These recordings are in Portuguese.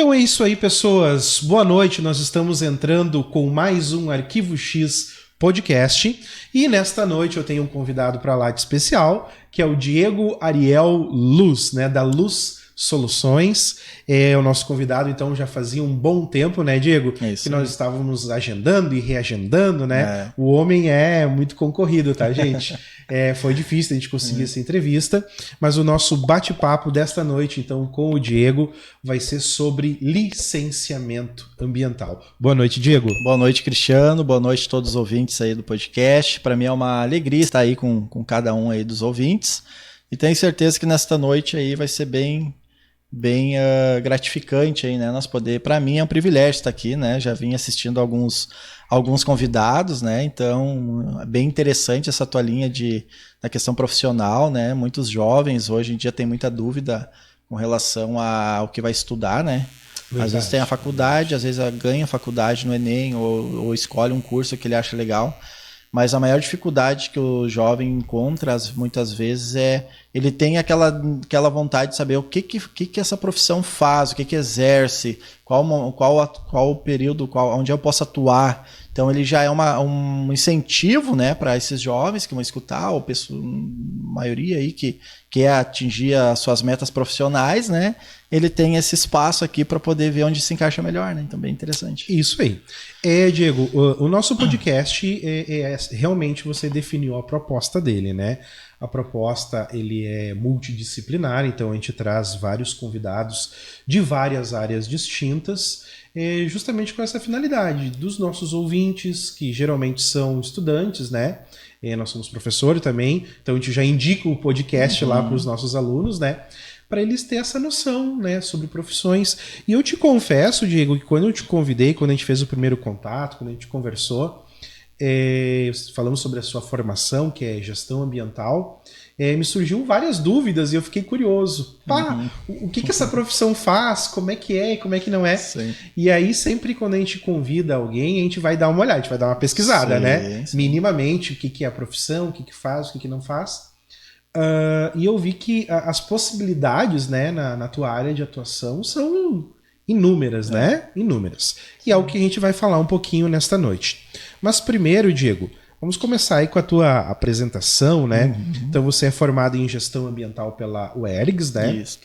Então é isso aí, pessoas. Boa noite. Nós estamos entrando com mais um Arquivo X podcast. E nesta noite eu tenho um convidado para lá de especial, que é o Diego Ariel Luz, né, da Luz Soluções. É o nosso convidado, então já fazia um bom tempo, né, Diego? Isso, que nós estávamos agendando e reagendando, né? O homem é muito concorrido, tá, gente? Foi difícil a gente conseguir essa entrevista, mas o nosso bate-papo desta noite, então, com o Diego, vai ser sobre licenciamento ambiental. Boa noite, Diego. Boa noite, Cristiano. Boa noite a todos os ouvintes aí do podcast. Para mim é uma alegria estar aí com cada um aí dos ouvintes. E tenho certeza que nesta noite aí vai ser bem gratificante aí, né? Nós poder, para mim é um privilégio estar aqui, né? Já vim assistindo alguns convidados, né? Então, é bem interessante essa tua linha da questão profissional, né? Muitos jovens hoje em dia têm muita dúvida com relação ao que vai estudar, né? Verdade. Às vezes tem a faculdade, às vezes ganha a faculdade no Enem ou escolhe um curso que ele acha legal. Mas a maior dificuldade que o jovem encontra muitas vezes ele tem aquela vontade de saber o que essa profissão faz, o que exerce, qual o período, onde eu posso atuar. Então ele já é um incentivo, né, para esses jovens que vão escutar, ou a maioria aí que quer atingir as suas metas profissionais, né? Ele tem esse espaço aqui para poder ver onde se encaixa melhor, né? Então, bem interessante. Isso aí. Diego, o nosso podcast, realmente você definiu a proposta dele, né? A proposta, ele é multidisciplinar, então a gente traz vários convidados de várias áreas distintas, justamente com essa finalidade dos nossos ouvintes, que geralmente são estudantes, né? Nós somos professores também, então a gente já indica o podcast lá para os nossos alunos, né? Para eles terem essa noção, né, sobre profissões. E eu te confesso, Diego, que quando eu te convidei, quando a gente fez o primeiro contato, quando a gente conversou, falamos sobre a sua formação, que é gestão ambiental, me surgiu várias dúvidas e eu fiquei curioso. O que essa profissão faz? Como é e como é que não é? Sim. E aí, sempre quando a gente convida alguém, a gente vai dar uma olhada, a gente vai dar uma pesquisada, sim, né? Sim. Minimamente, o que é a profissão, o que faz, o que não faz. E eu vi que as possibilidades, né, na tua área de atuação são inúmeras, né? Inúmeras. E é o que a gente vai falar um pouquinho nesta noite. Mas primeiro, Diego, vamos começar aí com a tua apresentação, né? Então você é formado em gestão ambiental pela UERGS, né? Isso.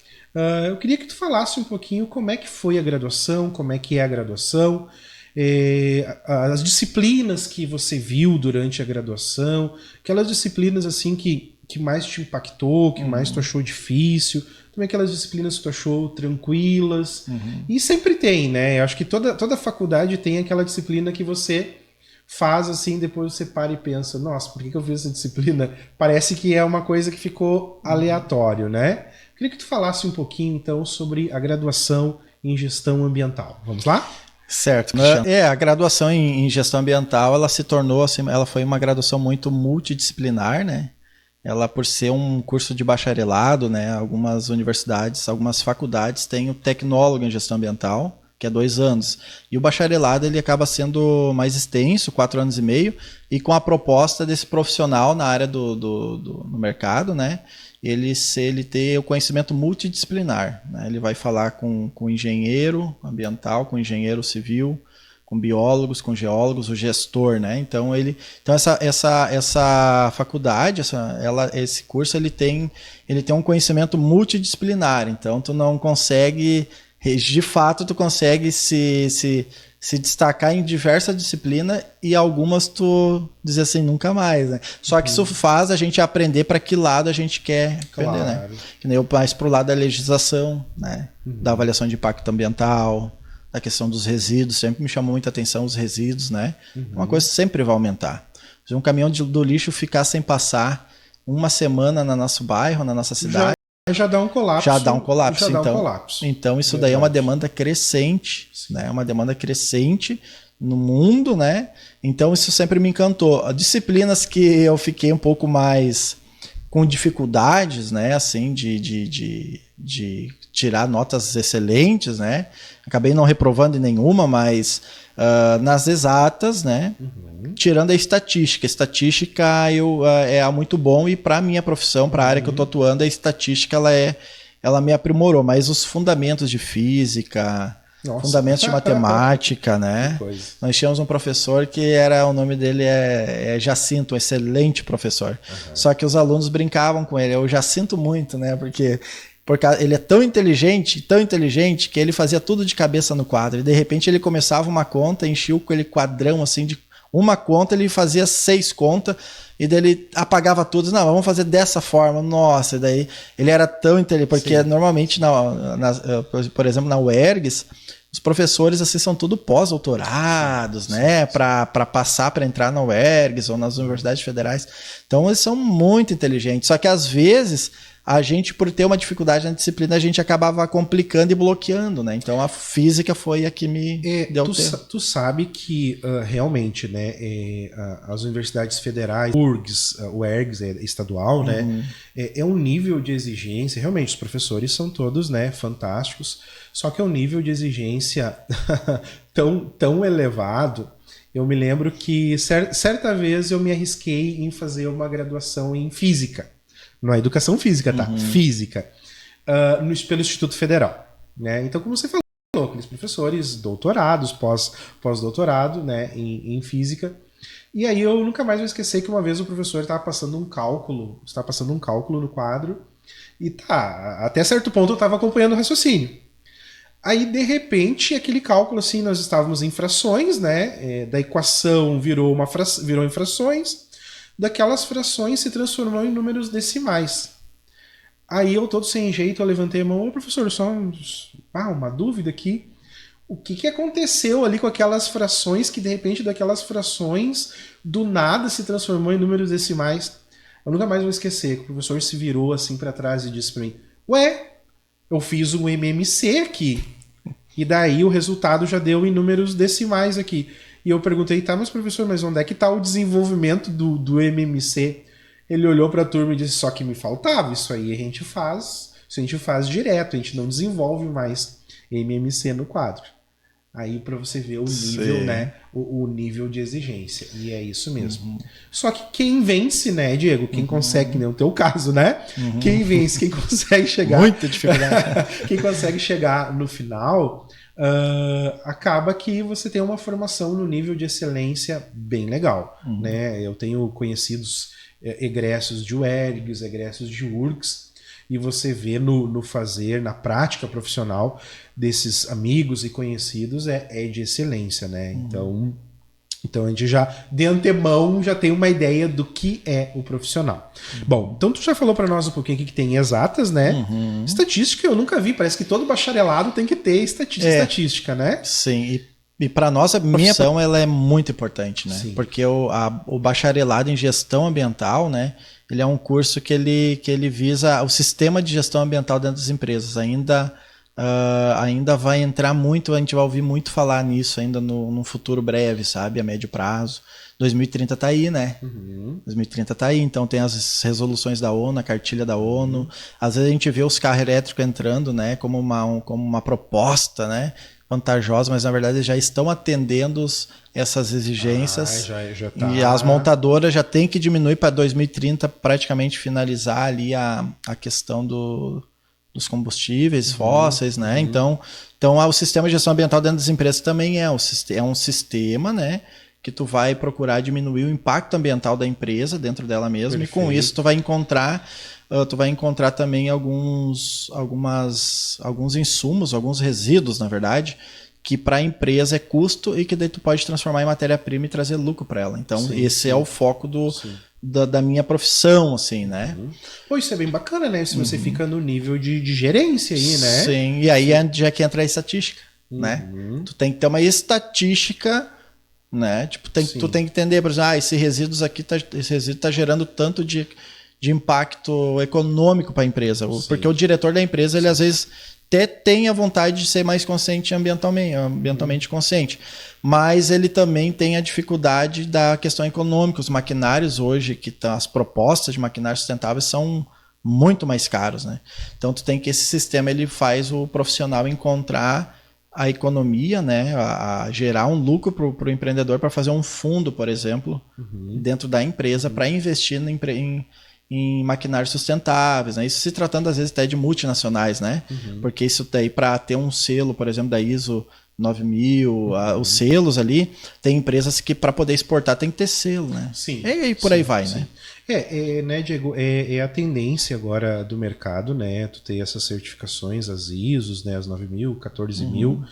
Eu queria que tu falasse um pouquinho como é que foi a graduação, como é que é a graduação, as disciplinas que você viu durante a graduação, aquelas disciplinas assim que mais te impactou, que mais tu achou difícil, também aquelas disciplinas que tu achou tranquilas. E sempre tem, né? Eu acho que toda faculdade tem aquela disciplina que você faz assim, depois você para e pensa, nossa, por que eu fiz essa disciplina? Parece que é uma coisa que ficou aleatório, né? Queria que tu falasse um pouquinho, então, sobre a graduação em gestão ambiental. Vamos lá? Certo. A graduação em gestão ambiental, ela se tornou, assim, ela foi uma graduação muito multidisciplinar, né? Ela, por ser um curso de bacharelado, né, algumas universidades, algumas faculdades têm o tecnólogo em gestão ambiental, que é 2 anos. E o bacharelado ele acaba sendo mais extenso, 4 anos e meio, e com a proposta desse profissional na área no mercado, né, ele ter o conhecimento multidisciplinar. Né, ele vai falar com engenheiro ambiental, com engenheiro civil, com biólogos, com geólogos, o gestor, né? Então essa faculdade, esse curso ele tem um conhecimento multidisciplinar. Então tu não consegue, de fato, tu consegue se destacar em diversas disciplinas e algumas tu dizer assim nunca mais, né? Só que isso faz a gente aprender para que lado a gente quer aprender, né? Que nem eu mais pro lado da legislação, né? Da avaliação de impacto ambiental. A questão dos resíduos, sempre me chamou muita atenção os resíduos, né? Uma coisa que sempre vai aumentar. Se um caminhão do lixo ficar sem passar uma semana no nosso bairro, na nossa cidade... Já dá um colapso. Então isso daí é uma demanda crescente, né? Uma demanda crescente no mundo, né? Então isso sempre me encantou. Disciplinas que eu fiquei um pouco mais com dificuldades, né? Assim, de tirar notas excelentes, né? Acabei não reprovando em nenhuma, mas nas exatas, né? Tirando a estatística. A estatística é muito bom e para a minha profissão, para a área que eu estou atuando, a estatística ela me aprimorou, mas os fundamentos de física, Nossa. Fundamentos de matemática, né? Nós tínhamos um professor que o nome dele é Jacinto, um excelente professor. Só que os alunos brincavam com ele. Eu já sinto muito, né? Porque ele é tão inteligente, que ele fazia tudo de cabeça no quadro. E de repente ele começava uma conta, enchia aquele quadrão assim de uma conta, ele fazia 6 contas, e daí ele apagava tudo. Não, vamos fazer dessa forma. Nossa, e daí ele era tão inteligente, porque normalmente, por exemplo, na UERGS, os professores assim são tudo pós-doutorados, né, para passar, para entrar na UERGS ou nas universidades federais. Então eles são muito inteligentes, só que às vezes a gente, por ter uma dificuldade na disciplina, a gente acabava complicando e bloqueando, né? Então a física foi a que me deu tempo. Tu sabe que realmente, né, as universidades federais, o UERGS é estadual, né, é um nível de exigência, realmente os professores são todos, né, fantásticos, só que é um nível de exigência tão elevado. Eu me lembro que certa vez eu me arrisquei em fazer uma graduação em física. Não é educação física, tá? Física. Pelo Instituto Federal. Né? Então, como você falou, aqueles professores doutorados, pós-doutorado, né, em física. E aí eu nunca mais vou esquecer que uma vez o professor estava passando um cálculo no quadro, e até certo ponto eu estava acompanhando o raciocínio. Aí, de repente, aquele cálculo, assim, nós estávamos em frações, né? Da equação virou em frações, daquelas frações se transformou em números decimais. Aí eu, todo sem jeito, eu levantei a mão: ô professor, só uma dúvida aqui. O que aconteceu ali com aquelas frações que, de repente, daquelas frações, do nada se transformou em números decimais? Eu nunca mais vou esquecer que o professor se virou assim para trás e disse para mim: ué, eu fiz um MMC aqui, e daí o resultado já deu em números decimais aqui. E eu perguntei: tá, mas professor, mas onde é que está o desenvolvimento do MMC? Ele olhou para a turma e disse: só que me faltava, isso aí a gente faz direto, a gente não desenvolve mais MMC no quadro. Aí para você ver o nível, né, o nível de exigência. E é isso mesmo. Só que quem vence, né, Diego? Quem consegue, que nem o teu caso, né? Quem vence, quem consegue chegar... Muita dificuldade. Quem consegue chegar no final... acaba que você tem uma formação no nível de excelência bem legal, né? Eu tenho conhecidos egressos de UERGS, egressos de URGS, e você vê no fazer, na prática profissional desses amigos e conhecidos é de excelência, né? Então a gente já, de antemão, já tem uma ideia do que é o profissional. Bom, então tu já falou para nós um pouquinho aqui que tem exatas, né? Estatística eu nunca vi, parece que todo bacharelado tem que ter estatística, né? Sim, e para nós a profissão ela é muito importante, né? Sim. Porque o bacharelado em gestão ambiental, né? Ele é um curso que ele visa o sistema de gestão ambiental dentro das empresas. Ainda vai entrar muito, a gente vai ouvir muito falar nisso ainda no futuro breve, sabe? A médio prazo. 2030 tá aí, né? 2030 tá aí, então tem as resoluções da ONU, a cartilha da ONU. Às vezes a gente vê os carros elétricos entrando, né? Como uma proposta, né? Vantajosa, mas na verdade eles já estão atendendo essas exigências. Já tá. E as montadoras já têm que diminuir para 2030 praticamente finalizar ali a questão dos combustíveis fósseis, né? Então o sistema de gestão ambiental dentro das empresas também é um sistema, né? Que tu vai procurar diminuir o impacto ambiental da empresa dentro dela mesma. Perfeito. E com isso tu vai encontrar também alguns insumos, alguns resíduos, na verdade, que para a empresa é custo e que daí tu pode transformar em matéria-prima e trazer lucro para ela. Então esse é o foco da minha profissão, assim, né? Pô, isso é bem bacana, né? Se você fica no nível de gerência aí, né? Sim, e aí já que entra a estatística, né? Tu tem que ter uma estatística, né? Tipo, tu tem que entender, por exemplo, esse resíduo tá gerando tanto de impacto econômico para a empresa. Porque o diretor da empresa, ele às vezes até tem a vontade de ser mais consciente ambientalmente consciente, mas ele também tem a dificuldade da questão econômica. Os maquinários hoje, as propostas de maquinários sustentáveis são muito mais caros, né? Então tu tem que esse sistema ele faz o profissional encontrar a economia, né, a gerar um lucro para o empreendedor, para fazer um fundo, por exemplo, dentro da empresa para investir em maquinários sustentáveis, né? Isso se tratando às vezes até de multinacionais, né? Porque isso daí para ter um selo, por exemplo, da ISO 9000, os selos ali, tem empresas que para poder exportar tem que ter selo, né? Sim. E por aí vai, né? Né, Diego, é a tendência agora do mercado, né? Tu ter essas certificações, as ISOs, né? As 9000, 14000.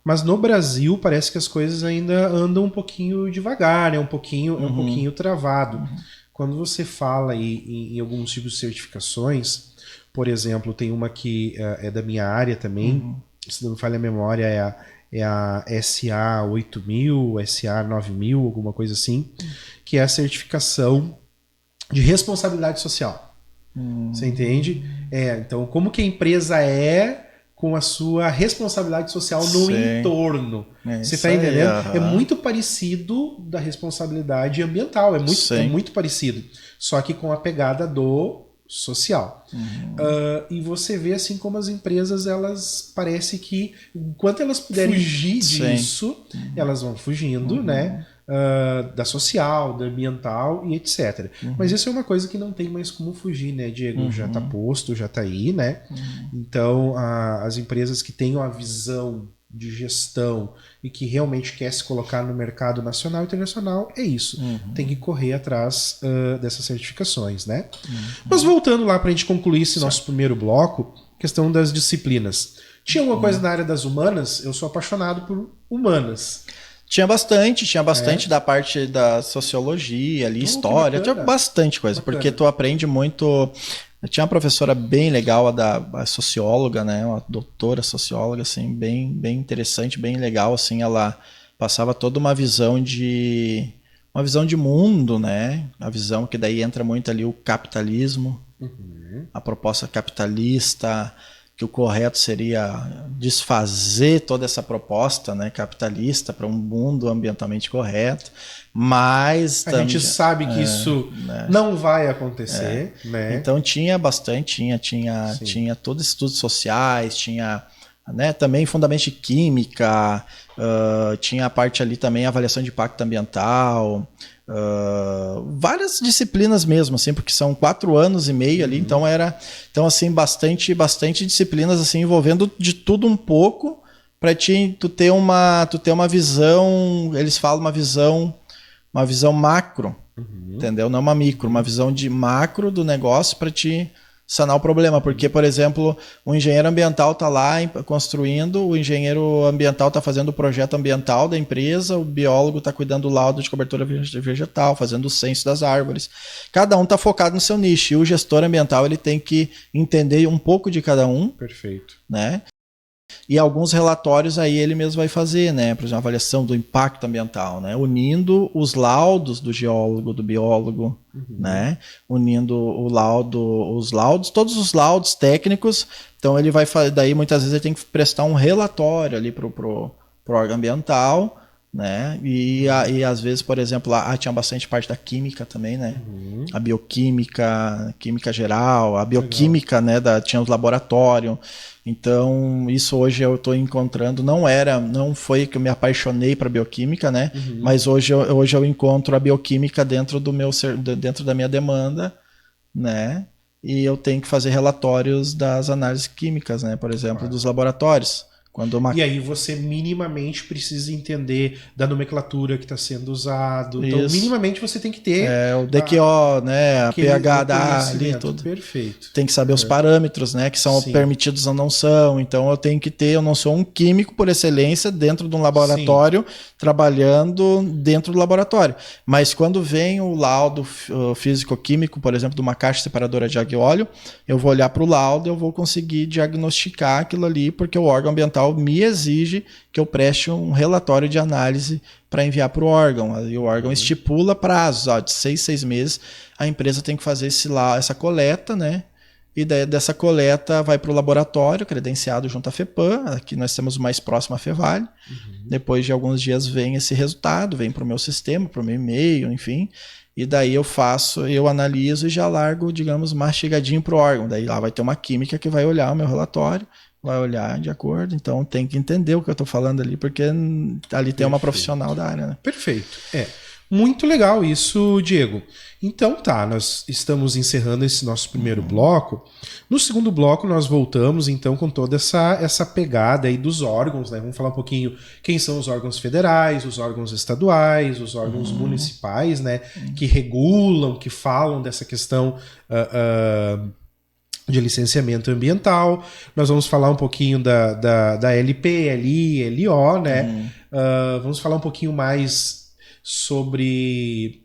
Mas no Brasil parece que as coisas ainda andam um pouquinho devagar, né? Um pouquinho travado. Quando você fala em alguns tipos de certificações, por exemplo, tem uma que é da minha área também, se não me falha a memória, é a SA 8000, SA 9000, alguma coisa assim, que é a certificação de responsabilidade social. Você entende? Então, como que a empresa com a sua responsabilidade social no entorno. Você está entendendo? É muito parecido da responsabilidade ambiental, é muito parecido. Só que com a pegada do social. E você vê assim como as empresas, elas parece que enquanto elas puderem fugir disso, elas vão fugindo, né? Da social, da ambiental e etc. Mas isso é uma coisa que não tem mais como fugir, né, Diego? Já está posto, já está aí, né? Então, as empresas que tenham a visão de gestão e que realmente quer se colocar no mercado nacional e internacional, é isso. Tem que correr atrás dessas certificações, né? Mas voltando lá para a gente concluir esse nosso primeiro bloco, questão das disciplinas. Tinha alguma coisa na área das humanas? Eu sou apaixonado por humanas. Tinha bastante da parte da sociologia ali, história, tinha bastante coisa, porque tu aprende muito. Tinha uma professora bem legal, a socióloga, né, uma doutora socióloga, assim, bem interessante, bem legal, assim, ela passava toda uma visão de mundo, né, a visão que daí entra muito ali o capitalismo, a proposta capitalista, que o correto seria desfazer toda essa proposta, né, capitalista para um mundo ambientalmente correto, mas a gente sabe que isso não vai acontecer, né? Então tinha bastante, tinha todos os estudos sociais, tinha, né, também fundamentos de química, tinha a parte ali também avaliação de impacto ambiental, várias disciplinas mesmo, assim, porque são 4 anos e meio ali, então assim, bastante disciplinas assim envolvendo de tudo um pouco para tu ter uma visão, eles falam uma visão macro, entendeu? Não uma micro, uma visão de macro do negócio para te sanar o problema, porque, por exemplo, o engenheiro ambiental está lá construindo, o engenheiro ambiental está fazendo o projeto ambiental da empresa, o biólogo está cuidando do laudo de cobertura vegetal, fazendo o censo das árvores. Cada um está focado no seu nicho, e o gestor ambiental ele tem que entender um pouco de cada um. Perfeito. Né? E alguns relatórios aí ele mesmo vai fazer, né? Por exemplo, a avaliação do impacto ambiental, né? Unindo os laudos do geólogo, do biólogo, né? Unindo os laudos, todos os laudos técnicos. Então ele vai fazer, daí muitas vezes ele tem que prestar um relatório ali pro órgão ambiental, né? E às vezes, por exemplo, lá tinha bastante parte da química também, né? A bioquímica, química geral, a bioquímica, né? Tinha os laboratórios. Então, isso hoje eu estou encontrando, não foi que eu me apaixonei para bioquímica, né? Mas hoje eu encontro a bioquímica dentro da minha demanda, né? E eu tenho que fazer relatórios das análises químicas, né? Por exemplo, dos laboratórios. E aí você minimamente precisa entender da nomenclatura que está sendo usado. Então, minimamente você tem que ter... o DQO, né? A pH da ali, tudo. Perfeito. Tem que saber os parâmetros, né? Que são permitidos ou não são. Então, eu não sou um químico por excelência dentro de um laboratório, trabalhando dentro do laboratório. Mas quando vem o laudo físico-químico, por exemplo, de uma caixa separadora de água e óleo, eu vou olhar para o laudo e eu vou conseguir diagnosticar aquilo ali, porque o órgão ambiental me exige que eu preste um relatório de análise para enviar para o órgão. E o órgão estipula prazos, de 6 meses, a empresa tem que fazer essa coleta, né? E daí, dessa coleta vai para o laboratório, credenciado junto à FEPAM, aqui nós temos o mais próximo a FEVALE. Depois de alguns dias vem esse resultado, vem para o meu sistema, para o meu e-mail, enfim. E daí eu analiso e já largo, digamos, mastigadinho para o órgão. Daí lá vai ter uma química que vai olhar o meu relatório, vai olhar de acordo, então tem que entender o que eu estou falando ali, porque ali tem uma profissional da área, né? Perfeito. Muito legal isso, Diego. Então tá, nós estamos encerrando esse nosso primeiro bloco. No segundo bloco nós voltamos então com toda essa pegada aí dos órgãos, né? Vamos falar um pouquinho quem são os órgãos federais, os órgãos estaduais, os órgãos municipais, né? Que regulam, que falam dessa questão de licenciamento ambiental. Nós vamos falar um pouquinho da LP, LI, LO, né? Vamos falar um pouquinho mais sobre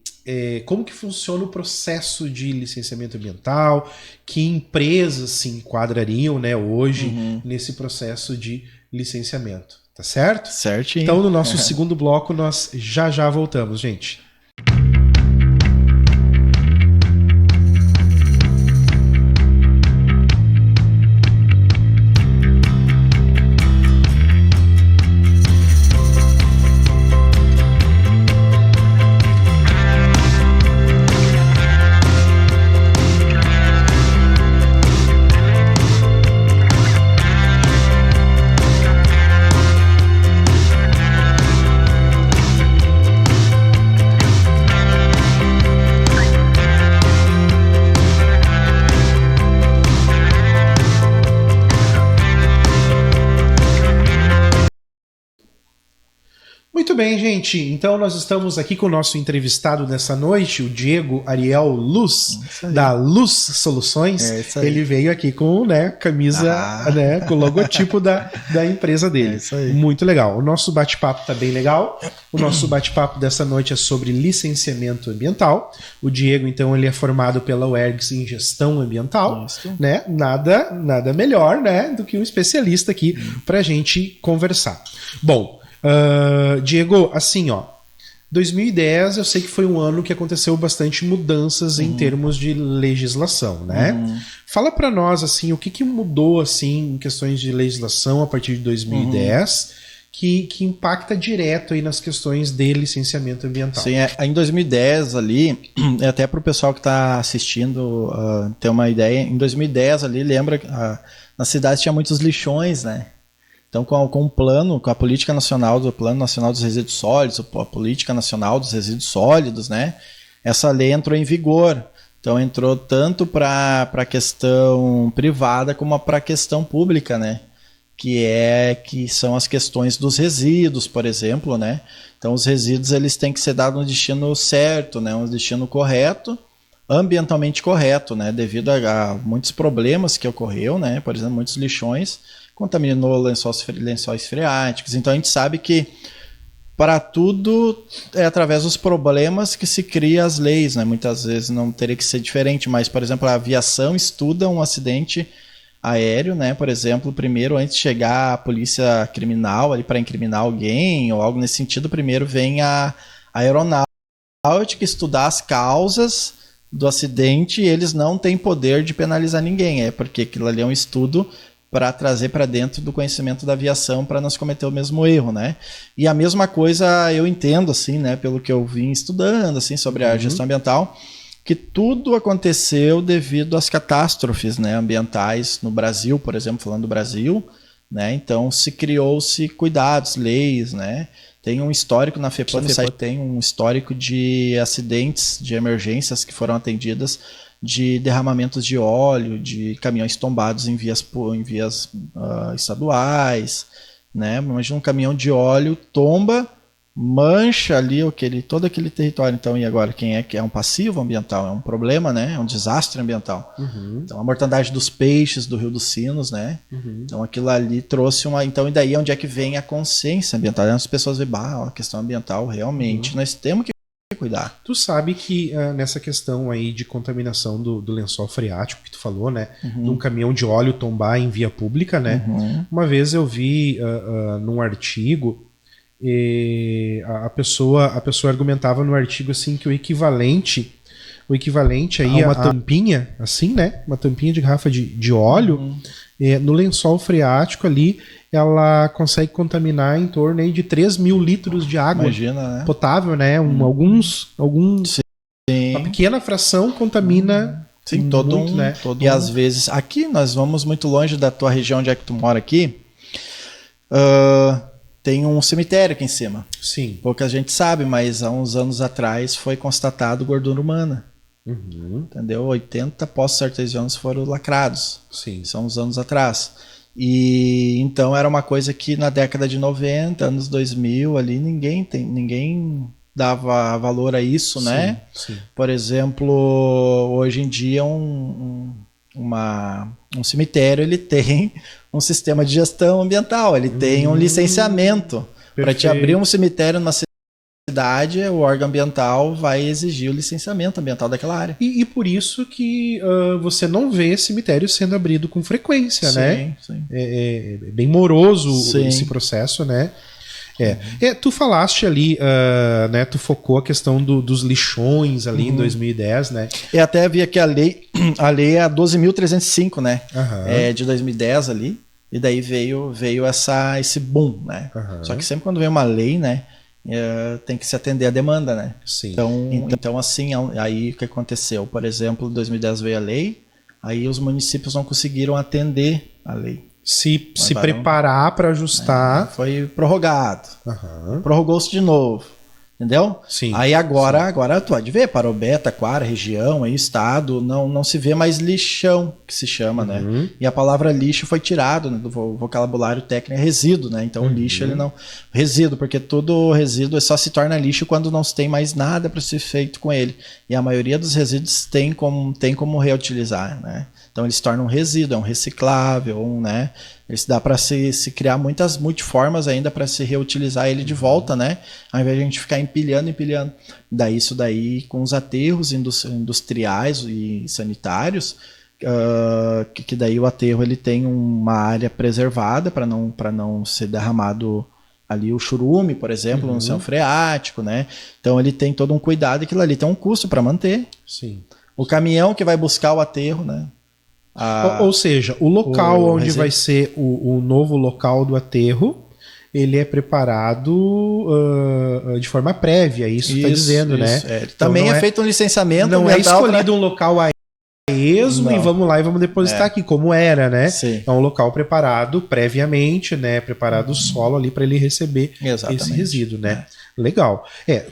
como que funciona o processo de licenciamento ambiental, que empresas se enquadrariam, né, hoje nesse processo de licenciamento, tá certo? Certinho. Então, no nosso segundo bloco, nós já voltamos, gente. Muito bem, gente. Então nós estamos aqui com o nosso entrevistado dessa noite, o Diego Ariel Luz, da Luz Soluções. Ele veio aqui com, né, camisa, né, com o logotipo da empresa dele. Isso aí. Muito legal. O nosso bate-papo tá bem legal. O nosso bate-papo dessa noite é sobre licenciamento ambiental. O Diego, então, ele é formado pela UERGS em gestão ambiental, né? Nada melhor, né, do que um especialista aqui pra gente conversar. Bom, Diego, assim, ó, 2010 eu sei que foi um ano que aconteceu bastante mudanças em termos de legislação, né? Fala pra nós, assim, o que mudou, assim, em questões de legislação a partir de 2010 que impacta direto aí nas questões de licenciamento ambiental. Sim, em 2010 ali, até para o pessoal que está assistindo ter uma ideia, em 2010 ali, lembra, na cidade tinha muitos lixões, né? Então, com o plano, com a política nacional do Plano Nacional dos Resíduos Sólidos, a política nacional dos resíduos sólidos, né? Essa lei entrou em vigor. Então, entrou tanto para a questão privada como para a questão pública, né? Que são as questões dos resíduos, por exemplo, né? Então, os resíduos eles têm que ser dados um destino certo, né? Um destino correto, ambientalmente correto, né? Devido a muitos problemas que ocorreu, né? Por exemplo, muitos lixões contaminou lençóis freáticos. Então a gente sabe que para tudo é através dos problemas que se cria as leis, né? Muitas vezes não teria que ser diferente, mas, por exemplo, a aviação estuda um acidente aéreo, né? Por exemplo, primeiro, antes de chegar a polícia criminal ali para incriminar alguém ou algo nesse sentido, primeiro vem a aeronáutica estudar as causas do acidente e eles não têm poder de penalizar ninguém, porque aquilo ali é um estudo para trazer para dentro do conhecimento da aviação para não se cometer o mesmo erro, né? E a mesma coisa eu entendo, assim, né, pelo que eu vim estudando, assim, sobre a gestão ambiental, que tudo aconteceu devido às catástrofes, né, ambientais no Brasil, por exemplo, falando do Brasil, né? Então criou-se cuidados, leis, né? Tem um histórico na FEPAM, tem um histórico de acidentes, de emergências que foram atendidas, de derramamentos de óleo, de caminhões tombados em vias estaduais, né? Imagina um caminhão de óleo tomba, mancha ali todo aquele território. Então, e agora, quem é que é um passivo ambiental? É um problema, né? É um desastre ambiental. Então, a mortandade dos peixes do Rio dos Sinos, né? Então, aquilo ali trouxe uma... Então, e daí onde é que vem a consciência ambiental? As pessoas veem, a questão ambiental, realmente, nós temos que cuidar. Tu sabe que nessa questão aí de contaminação do lençol freático que tu falou, né? De um caminhão de óleo tombar em via pública, né? Uma vez eu vi num artigo a pessoa argumentava no artigo assim que o equivalente aí a uma tampinha, assim, né? Uma tampinha de garrafa de óleo no lençol freático ali, ela consegue contaminar em torno aí de 3.000 litros de água. Imagina, né? Potável, né? Alguns Sim. Uma pequena fração contamina. Sim, muito, né? E às vezes, aqui nós vamos muito longe da tua região onde é que tu mora aqui. tem um cemitério aqui em cima. Sim. Pouca gente sabe, mas há uns anos atrás foi constatado gordura humana. Entendeu? 80 poços artesianos foram lacrados. Sim. São uns anos atrás. E então era uma coisa que na década de 90, anos 2000, ali ninguém dava valor a isso, né? Sim. Por exemplo, hoje em dia um cemitério ele tem um sistema de gestão ambiental, ele tem um licenciamento. Para te abrir um cemitério numa cidade, o órgão ambiental vai exigir o licenciamento ambiental daquela área. E por isso que você não vê cemitério sendo abrido com frequência, né? Sim. É bem moroso esse processo, né? Tu falaste ali, né? Tu focou a questão dos lixões ali em 2010, né? Eu até vi aqui a lei é a 12.305, né? É de 2010 ali. E daí veio esse boom, né? Só que sempre quando vem uma lei, né? Tem que se atender à demanda, né? Sim. Então assim, aí o que aconteceu? Por exemplo, em 2010 veio a lei, aí os municípios não conseguiram atender a lei. Se preparar para ajustar. Foi prorrogado. Prorrogou-se de novo. Entendeu? Sim. Aí agora tu pode ver, Parobé, Taquara, região, aí estado, não se vê mais lixão, que se chama, né? E a palavra lixo foi tirado, né, do vocabulário técnico, é resíduo, né? Então o lixo ele não... Resíduo, porque todo resíduo só se torna lixo quando não se tem mais nada para ser feito com ele. E a maioria dos resíduos tem como reutilizar, né? Então eles se tornam um resíduo, é um reciclável, né? Eles dá para se criar muitas multiformas ainda para se reutilizar ele de volta, né? Ao invés de a gente ficar empilhando. Daí isso daí com os aterros industriais e sanitários, que daí o aterro ele tem uma área preservada para não ser derramado ali o churume, por exemplo, no chão freático, né? Então ele tem todo um cuidado, aquilo ali tem um custo para manter. Sim. O caminhão que vai buscar o aterro, né? Ou seja, o local onde vai ser o novo local do aterro, ele é preparado de forma prévia, isso está dizendo, né? Então também é feito um licenciamento não é escolhido um local a esmo e vamos lá e vamos depositar aqui, como era, né? Sim. É um local preparado previamente, né? Preparado o solo ali para ele receber esse resíduo, né? Legal.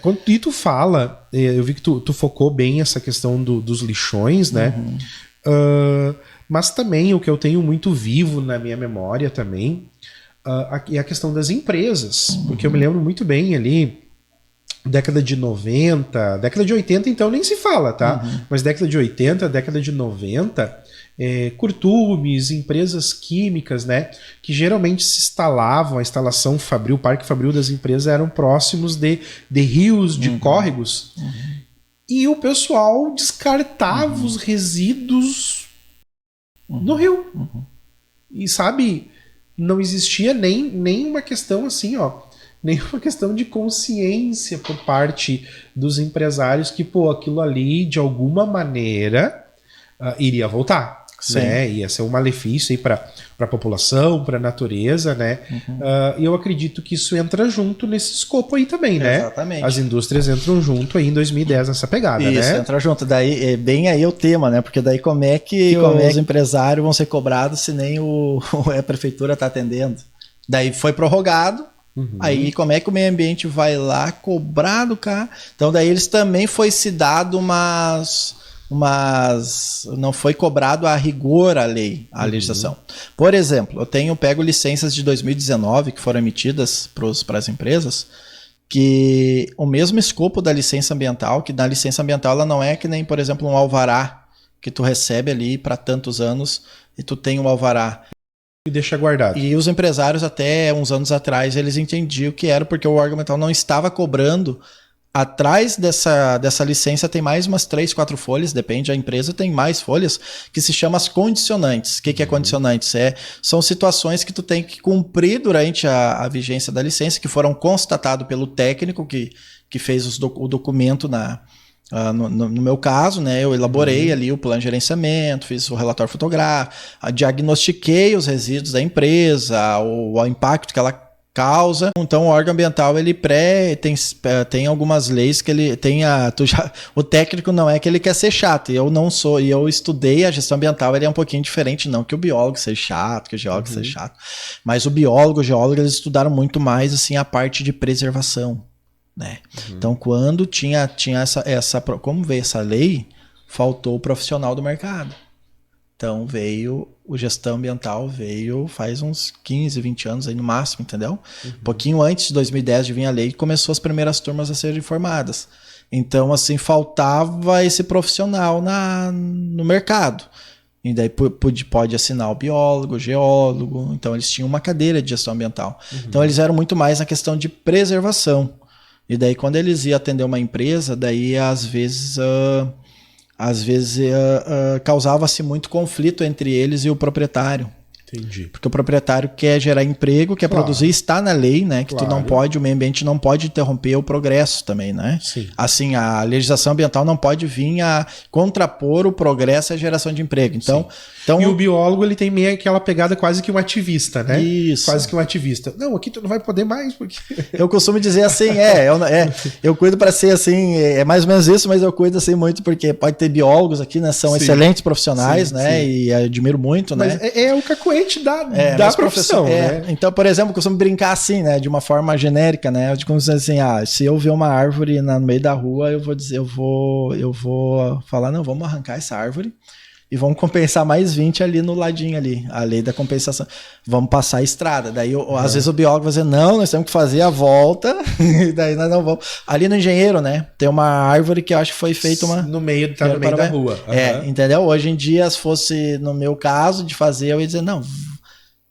Quando tu fala, eu vi que tu focou bem essa questão dos lixões, né? Mas também o que eu tenho muito vivo na minha memória também é a questão das empresas, porque eu me lembro muito bem ali, década de 90, década de 80 então nem se fala, tá? Mas década de 80, década de 90, curtumes, empresas químicas, né? Que geralmente se instalavam, a instalação fabril, o parque fabril das empresas eram próximos de rios, de córregos, e o pessoal descartava os resíduos no rio. E sabe, não existia nem uma questão assim, nenhuma questão de consciência por parte dos empresários que, aquilo ali, de alguma maneira, iria voltar. Né? Ia ser um malefício aí para a população, para a natureza, né? E eu acredito que isso entra junto nesse escopo aí também, né? Exatamente. As indústrias entram junto aí em 2010 nessa pegada, né? Isso, entra junto. Daí é bem aí o tema, né? Porque daí como é que os empresários vão ser cobrados se nem a prefeitura está atendendo? Daí foi prorrogado. Aí como é que o meio ambiente vai lá cobrar do cara? Então daí eles também foi se dado não foi cobrado a rigor a legislação. Por exemplo, eu pego licenças de 2019 que foram emitidas para as empresas, que o mesmo escopo da licença ambiental, que na licença ambiental ela não é que nem, por exemplo, um alvará que tu recebe ali para tantos anos e tu tem um alvará. E deixa guardado. E os empresários até uns anos atrás eles entendiam que era porque o órgão ambiental não estava cobrando. Atrás dessa licença tem mais umas 3, 4 folhas, depende, a empresa tem mais folhas, que se chama as condicionantes. O que é condicionantes? São situações que tu tem que cumprir durante a vigência da licença, que foram constatados pelo técnico que fez o documento no meu caso, né, eu elaborei ali o plano de gerenciamento, fiz o relatório fotográfico, diagnostiquei os resíduos da empresa, o impacto que ela causa. Então o órgão ambiental ele tem algumas leis que ele tem o técnico não é que ele quer ser chato, eu não sou, e eu estudei a gestão ambiental, ele é um pouquinho diferente, não que o biólogo seja chato, que o geólogo seja chato, mas o geólogo eles estudaram muito mais assim a parte de preservação, né? Então quando tinha como veio essa lei, faltou o profissional do mercado. Então o gestão ambiental veio faz uns 15, 20 anos aí no máximo, entendeu? Um pouquinho antes de 2010 de vir a lei, começou as primeiras turmas a serem formadas. Então, assim, faltava esse profissional no mercado. E daí pode assinar o biólogo, o geólogo. Então, eles tinham uma cadeira de gestão ambiental. Então, eles eram muito mais na questão de preservação. E daí, quando eles iam atender uma empresa, daí, às vezes causava-se muito conflito entre eles e o proprietário. Entendi. Porque o proprietário quer gerar emprego, quer produzir, está na lei, né? Que tu não pode, o meio ambiente não pode interromper o progresso também, né? Sim. Assim, a legislação ambiental não pode vir a contrapor o progresso e a geração de emprego. Então, e o biólogo, ele tem meio aquela pegada quase que um ativista, né? Isso. Quase que um ativista. Não, aqui tu não vai poder mais, porque... Eu costumo dizer assim, eu cuido para ser assim, é mais ou menos isso, mas eu cuido assim muito porque pode ter biólogos aqui, né? São excelentes profissionais, né? Sim. E admiro muito, mas né? É o cacuete da profissão, né? Então, por exemplo, eu costumo brincar assim, né? De uma forma genérica, né? Eu costumo dizer assim, se eu ver uma árvore no meio da rua, eu vou dizer, eu vou falar, não, vamos arrancar essa árvore e vamos compensar mais 20 ali no ladinho ali, a lei da compensação. Vamos passar a estrada. Daí, às vezes o biólogo vai dizer, não, nós temos que fazer a volta, e daí nós não vamos. Ali no Engenheiro, né, tem uma árvore que eu acho que foi feita no meio da rua. Entendeu? Hoje em dia, se fosse no meu caso de fazer, eu ia dizer, não,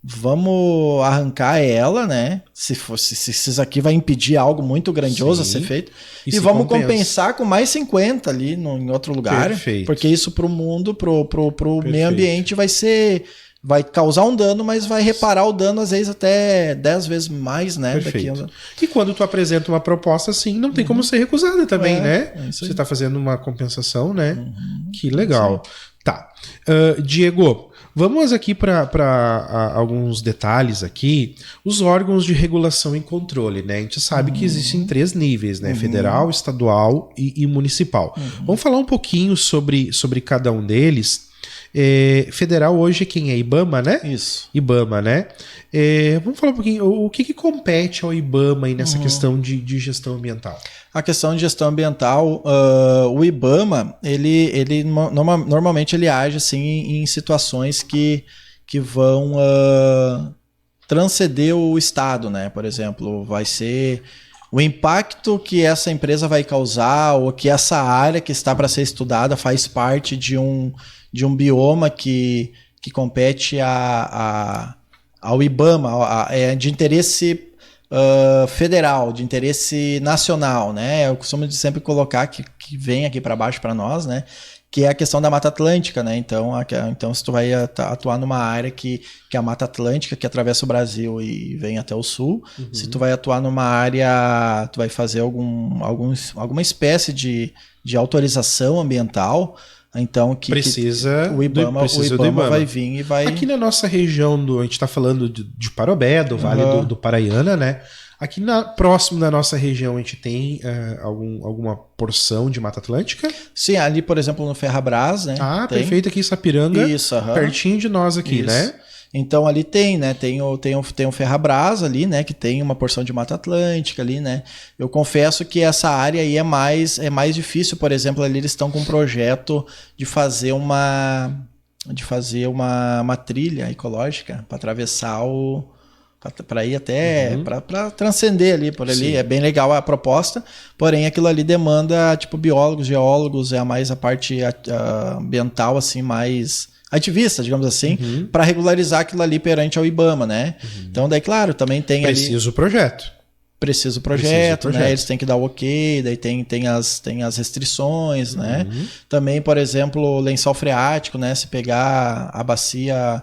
vamos arrancar ela, né? Se isso aqui vai impedir algo muito grandioso a ser feito. E vamos compensar com mais 50 ali em outro lugar. Perfeito. Porque isso para o mundo, pro meio ambiente vai causar um dano, mas vai reparar o dano às vezes até 10 vezes mais, né? Perfeito. E quando tu apresenta uma proposta assim, não tem como ser recusada também, né? Você está fazendo uma compensação, né? Que legal. Tá. Diego, vamos aqui para alguns detalhes aqui. Os órgãos de regulação e controle, né? A gente sabe que existem 3 níveis, né? Federal, estadual e municipal. Vamos falar um pouquinho sobre cada um deles. Federal hoje quem é? IBAMA, né? Isso. IBAMA, né? Vamos falar um pouquinho, o que compete ao IBAMA aí nessa questão de gestão ambiental? A questão de gestão ambiental, o IBAMA, ele normalmente ele age assim em situações que vão transcender o Estado, né? Por exemplo, vai ser o impacto que essa empresa vai causar ou que essa área que está para ser estudada faz parte de um bioma que compete ao IBAMA, de interesse federal, de interesse nacional, né? Eu costumo sempre colocar que vem aqui para baixo para nós, né? Que é a questão da Mata Atlântica, né? Então se tu vai atuar numa área que é a Mata Atlântica, que atravessa o Brasil e vem até o sul, se tu vai atuar numa área, tu vai fazer alguma espécie de autorização ambiental, então o IBAMA vai vir e vai... Aqui na nossa região, a gente está falando de Parobé, do Vale do Paraiana, né? Aqui próximo da nossa região a gente tem alguma porção de Mata Atlântica? Sim, ali, por exemplo, no Ferrabras, né? Perfeito, aqui em Sapiranga, pertinho de nós aqui, né? Então ali tem, né? Tem o Ferrabras ali, né? Que tem uma porção de Mata Atlântica ali, né? Eu confesso que essa área aí é mais difícil, por exemplo, ali eles estão com um projeto de fazer uma trilha ecológica para atravessar para ir até para transcender ali por ali. Sim. É bem legal a proposta, porém aquilo ali demanda tipo biólogos, geólogos, mais a parte ambiental assim mais ativista, digamos assim, para regularizar aquilo ali perante ao IBAMA, né? Então daí claro, também tem Preciso o projeto, né? Eles têm que dar o ok, daí tem as restrições, né? Também, por exemplo, o lençol freático, né? Se pegar a bacia,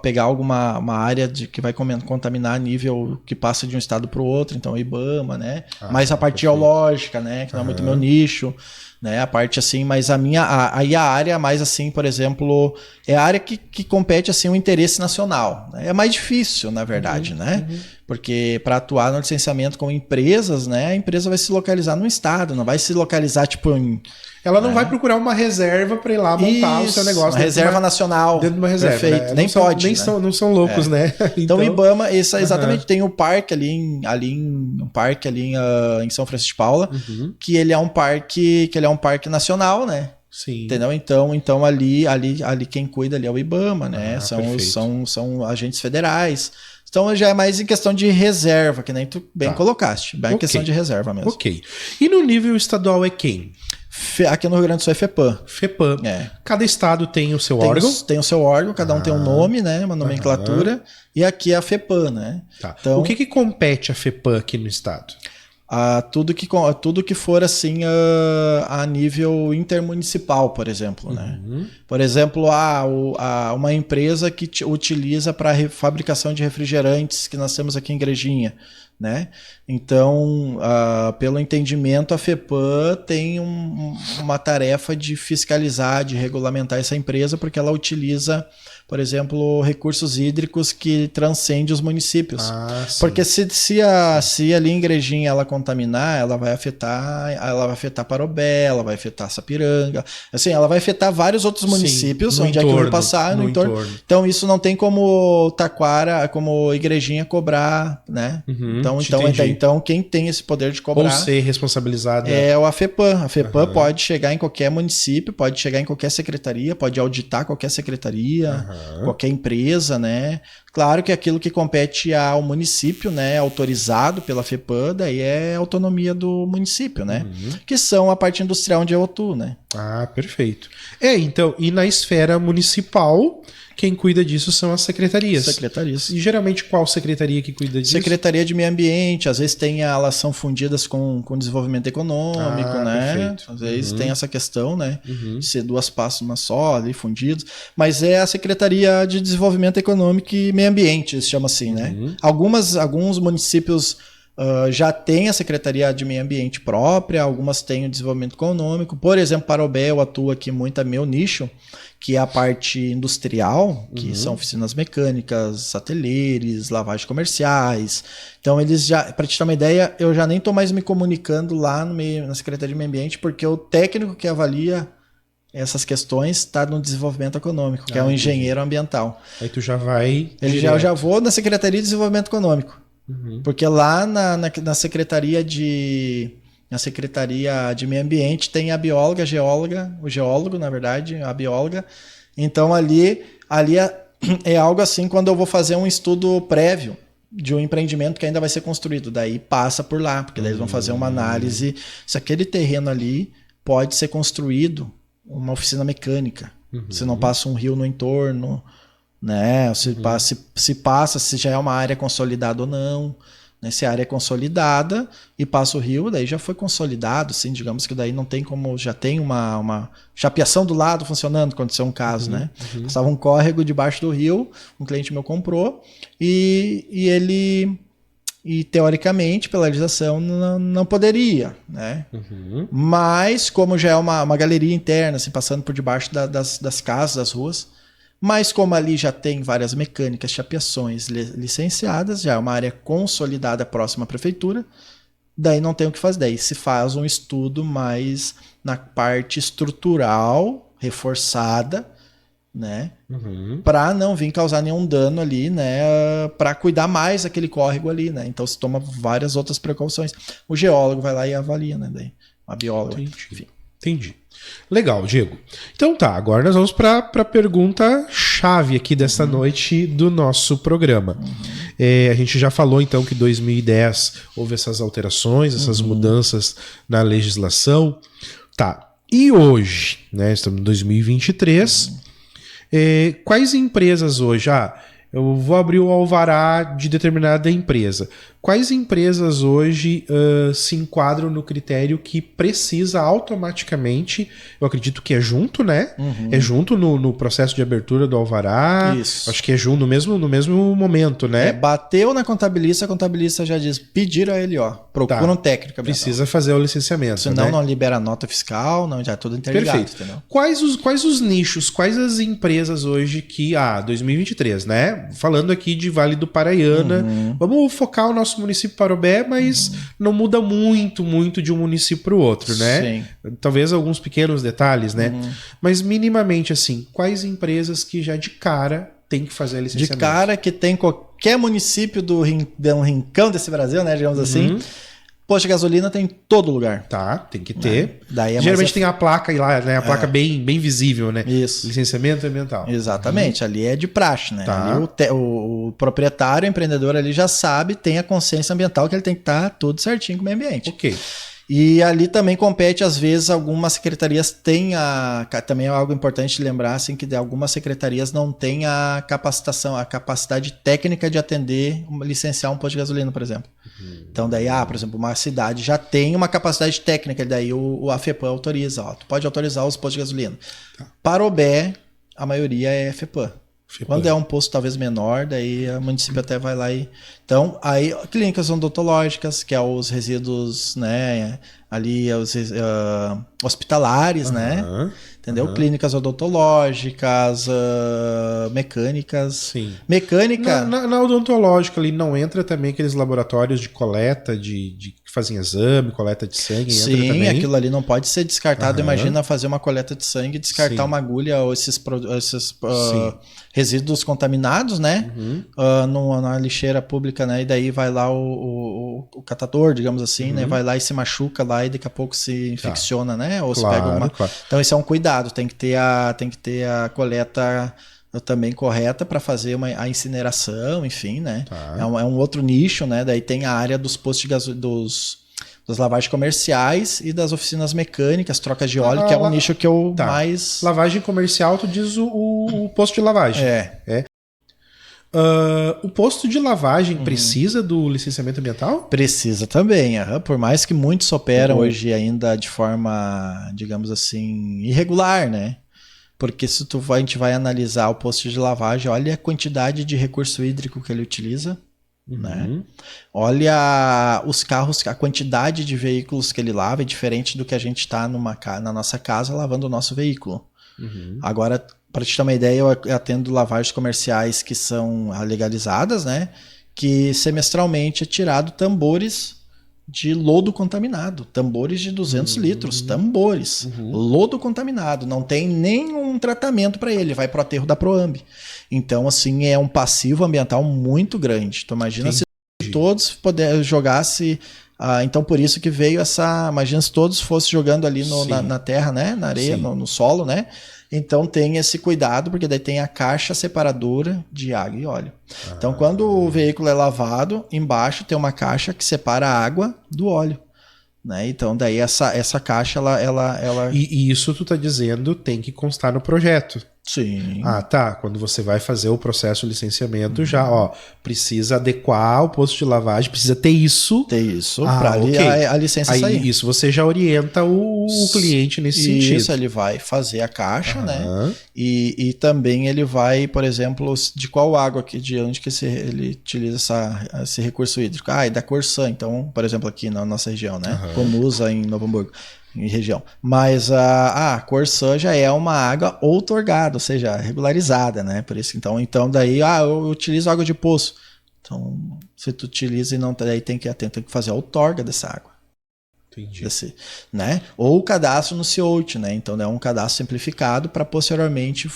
pegar uma área que vai contaminar a nível que passa de um estado para o outro, então o IBAMA, né? Mais a parte geológica, né? Que não é muito meu nicho. né? A parte assim, mas aí a área mais assim, por exemplo, é a área que compete assim o interesse nacional, né? É mais difícil, na verdade, né? Porque para atuar no licenciamento com empresas, né, a empresa vai se localizar no estado, não vai se localizar tipo em... Ela não vai procurar uma reserva para ir lá montar o seu negócio. Uma reserva nacional. Dentro de uma reserva. Perfeito. Né? Nem pode. Não são loucos, né? Então o IBAMA, exatamente, tem o parque em São Francisco de Paula, que ele é um parque nacional, né? Sim. Entendeu? Então ali quem cuida ali é o IBAMA, né? São agentes federais. Então já é mais em questão de reserva, que nem tu bem colocaste. Bem em questão de reserva mesmo. Ok. E no nível estadual é quem? Aqui no Rio Grande do Sul é FEPAM. FEPAM. É. Cada estado tem o seu órgão? Tem o seu órgão, cada um tem um nome, né? Uma nomenclatura. E aqui é a FEPAM, né? Tá. Então, o que compete a FEPAM aqui no estado? Tudo que for assim a nível intermunicipal, por exemplo, né? Por exemplo, uma empresa que utiliza para fabricação de refrigerantes que nós temos aqui em Igrejinha, né? Então, pelo entendimento, a FEPAM tem uma tarefa de fiscalizar, de regulamentar essa empresa, porque ela utiliza, por exemplo, recursos hídricos que transcendem os municípios. Porque se ali em Igrejinha ela contaminar, ela vai afetar Parobé, ela vai afetar Sapiranga, assim, ela vai afetar vários outros municípios onde entorno, é que vai passar no entorno. Então isso não tem como Taquara, como Igrejinha cobrar, né? Então quem tem esse poder de cobrar ou ser responsabilizado é a FEPAM. A FEPAM pode chegar em qualquer município, pode chegar em qualquer secretaria, pode auditar qualquer secretaria, qualquer empresa, né? Claro que aquilo que compete ao município, né, autorizado pela FEPAM, daí é autonomia do município, né? Que são a parte industrial onde eu atuo, né? Perfeito. Então, e na esfera municipal, quem cuida disso são as secretarias. Secretarias. E geralmente qual secretaria que cuida disso? Secretaria de Meio Ambiente, às vezes elas são fundidas com desenvolvimento econômico, né? Perfeito. Às vezes tem essa questão, né? De ser duas pastas uma só, ali fundidos. Mas é a Secretaria de Desenvolvimento Econômico e Meio Ambiente, se chama assim, né? Alguns municípios já têm a Secretaria de Meio Ambiente própria, algumas têm o desenvolvimento econômico. Por exemplo, Parobé, eu atuo aqui muito, é meu nicho, que é a parte industrial, que são oficinas mecânicas, ateliês, lavagem comerciais. Então, eles já, para te ter uma ideia, eu já nem estou mais me comunicando lá na Secretaria de Meio Ambiente, porque o técnico que avalia essas questões está no desenvolvimento econômico, que é um engenheiro ambiental. Aí tu já vai... Eu já vou na Secretaria de Desenvolvimento Econômico. Porque lá na Secretaria de Meio Ambiente tem a bióloga, o geólogo, na verdade, a bióloga. Então ali é algo assim, quando eu vou fazer um estudo prévio de um empreendimento que ainda vai ser construído, daí passa por lá, porque daí eles vão fazer uma análise se aquele terreno ali pode ser construído uma oficina mecânica, se não passa um rio no entorno, né? Se já é uma área consolidada ou não, né? Se a área é consolidada e passa o rio, daí já foi consolidado, assim, digamos que daí não tem como, já tem uma chapeação do lado funcionando, aconteceu um caso, né? Passava um córrego debaixo do rio, um cliente meu comprou e teoricamente, pela legislação, não poderia, né? Mas, como já é uma galeria interna, assim, passando por debaixo das casas, das ruas, mas como ali já tem várias mecânicas, chapeações licenciadas, já é uma área consolidada próxima à prefeitura, daí não tem o que fazer. Daí se faz um estudo mais na parte estrutural, reforçada, né? Para não vir causar nenhum dano ali, né? Para cuidar mais daquele córrego ali, né? Então se toma várias outras precauções. O geólogo vai lá e avalia, né? Daí, a bióloga. Entendi. Legal, Diego. Então tá, agora nós vamos para a pergunta chave aqui dessa noite do nosso programa. A gente já falou então que em 2010 houve essas alterações, essas mudanças na legislação. Tá, e hoje, né, estamos em 2023, quais empresas hoje? eu vou abrir o alvará de determinada empresa. Quais empresas hoje se enquadram no critério que precisa automaticamente, eu acredito que é junto, né? É junto no processo de abertura do alvará. Isso. Acho que é junto no mesmo momento, né? Bateu na contabilista, a contabilista já diz, pedir a LO, procura um técnico. Precisa fazer o licenciamento, senão né? não libera nota fiscal, não, já é tudo interligado. Perfeito. Entendeu? Quais os nichos, quais as empresas hoje que... 2023, né? Falando aqui de Vale do Paraiana, vamos focar o nosso município Parobé, mas não muda muito de um município para o outro, né? Sim. Talvez alguns pequenos detalhes, né? Mas minimamente assim, quais empresas que já de cara tem que fazer a licenciamento? De cara que tem qualquer município de um rincão desse Brasil, né? Digamos assim. Posto de gasolina tem em todo lugar. Tá, tem que ter. Daí geralmente tem a placa lá, né? A placa bem visível, né? Isso. Licenciamento ambiental. Exatamente, ali é de praxe, né? Tá. Ali o proprietário, o empreendedor ali já sabe, tem a consciência ambiental que ele tem que estar tudo certinho com o meio ambiente. Ok. E ali também compete, às vezes, algumas secretarias têm também é algo importante lembrar, assim, que algumas secretarias não têm a capacitação, a capacidade técnica de atender, licenciar um posto de gasolina, por exemplo. Então daí, por exemplo, uma cidade já tem uma capacidade técnica, daí o AFEPAM autoriza, tu pode autorizar os postos de gasolina. Tá. Parobé, a maioria é FEPAM. Quando é um posto talvez menor, daí o município até vai lá e... Então, aí clínicas odontológicas, que é os resíduos, né, ali os hospitalares, né, entendeu? Clínicas odontológicas, mecânicas. Sim. Mecânica... Na odontológica ali não entra também aqueles laboratórios de coleta, de que fazem exame, coleta de sangue? Sim, entra também? aquilo ali não pode ser descartado. Imagina fazer uma coleta de sangue, descartar uma agulha ou esses resíduos contaminados, né? Na lixeira pública, né? E daí vai lá o catador, digamos assim, né? Vai lá e se machuca lá e daqui a pouco se infecciona, né? Ou se pega alguma... Claro. Então esse é um cuidado, tem que ter a coleta também correta para fazer a incineração, enfim, né? Tá. É um outro nicho, né? Daí tem a área dos postos de gasolina, das lavagens comerciais e das oficinas mecânicas, trocas de óleo, que é um nicho que eu mais... Lavagem comercial, tu diz o posto de lavagem. O posto de lavagem precisa do licenciamento ambiental? Precisa também. Por mais que muitos operam hoje ainda de forma, digamos assim, irregular, né? Porque se a gente vai analisar o posto de lavagem, olha a quantidade de recurso hídrico que ele utiliza. Né? Olha os carros, a quantidade de veículos que ele lava é diferente do que a gente está na nossa casa lavando o nosso veículo. Agora, para te ter uma ideia, eu atendo lavagens comerciais que são legalizadas, né? Que semestralmente é tirado tambores de lodo contaminado, tambores de 200 litros, tambores, lodo contaminado, não tem nenhum tratamento para ele, vai para o aterro da Proamb. Então, assim, é um passivo ambiental muito grande. Tu imagina se todos jogasse... então, por isso que veio imagina se todos fossem jogando ali na terra, né? Na areia, no solo, né? Então tem esse cuidado, porque daí tem a caixa separadora de água e óleo. Então quando o veículo é lavado, embaixo tem uma caixa que separa a água do óleo. Né? Então daí essa caixa, ela... E isso tu tá dizendo tem que constar no projeto. Sim. Quando você vai fazer o processo de licenciamento, já, precisa adequar o posto de lavagem, precisa ter isso. Para a licença sair. Isso você já orienta o cliente nesse sentido. Isso, ele vai fazer a caixa, né? E também ele vai, por exemplo, de qual água aqui, de onde que ele utiliza esse recurso hídrico? É da Corsã, então, por exemplo, aqui na nossa região, né? Como usa em Novo Hamburgo. Em região. Mas a Corsã já é uma água outorgada, ou seja, regularizada, né? Por isso, então daí, eu utilizo água de poço. Então, se tu utiliza e não, daí tem que fazer a outorga dessa água. Entendi. Né? Ou o cadastro no CIOT, né? Então é um cadastro simplificado para posteriormente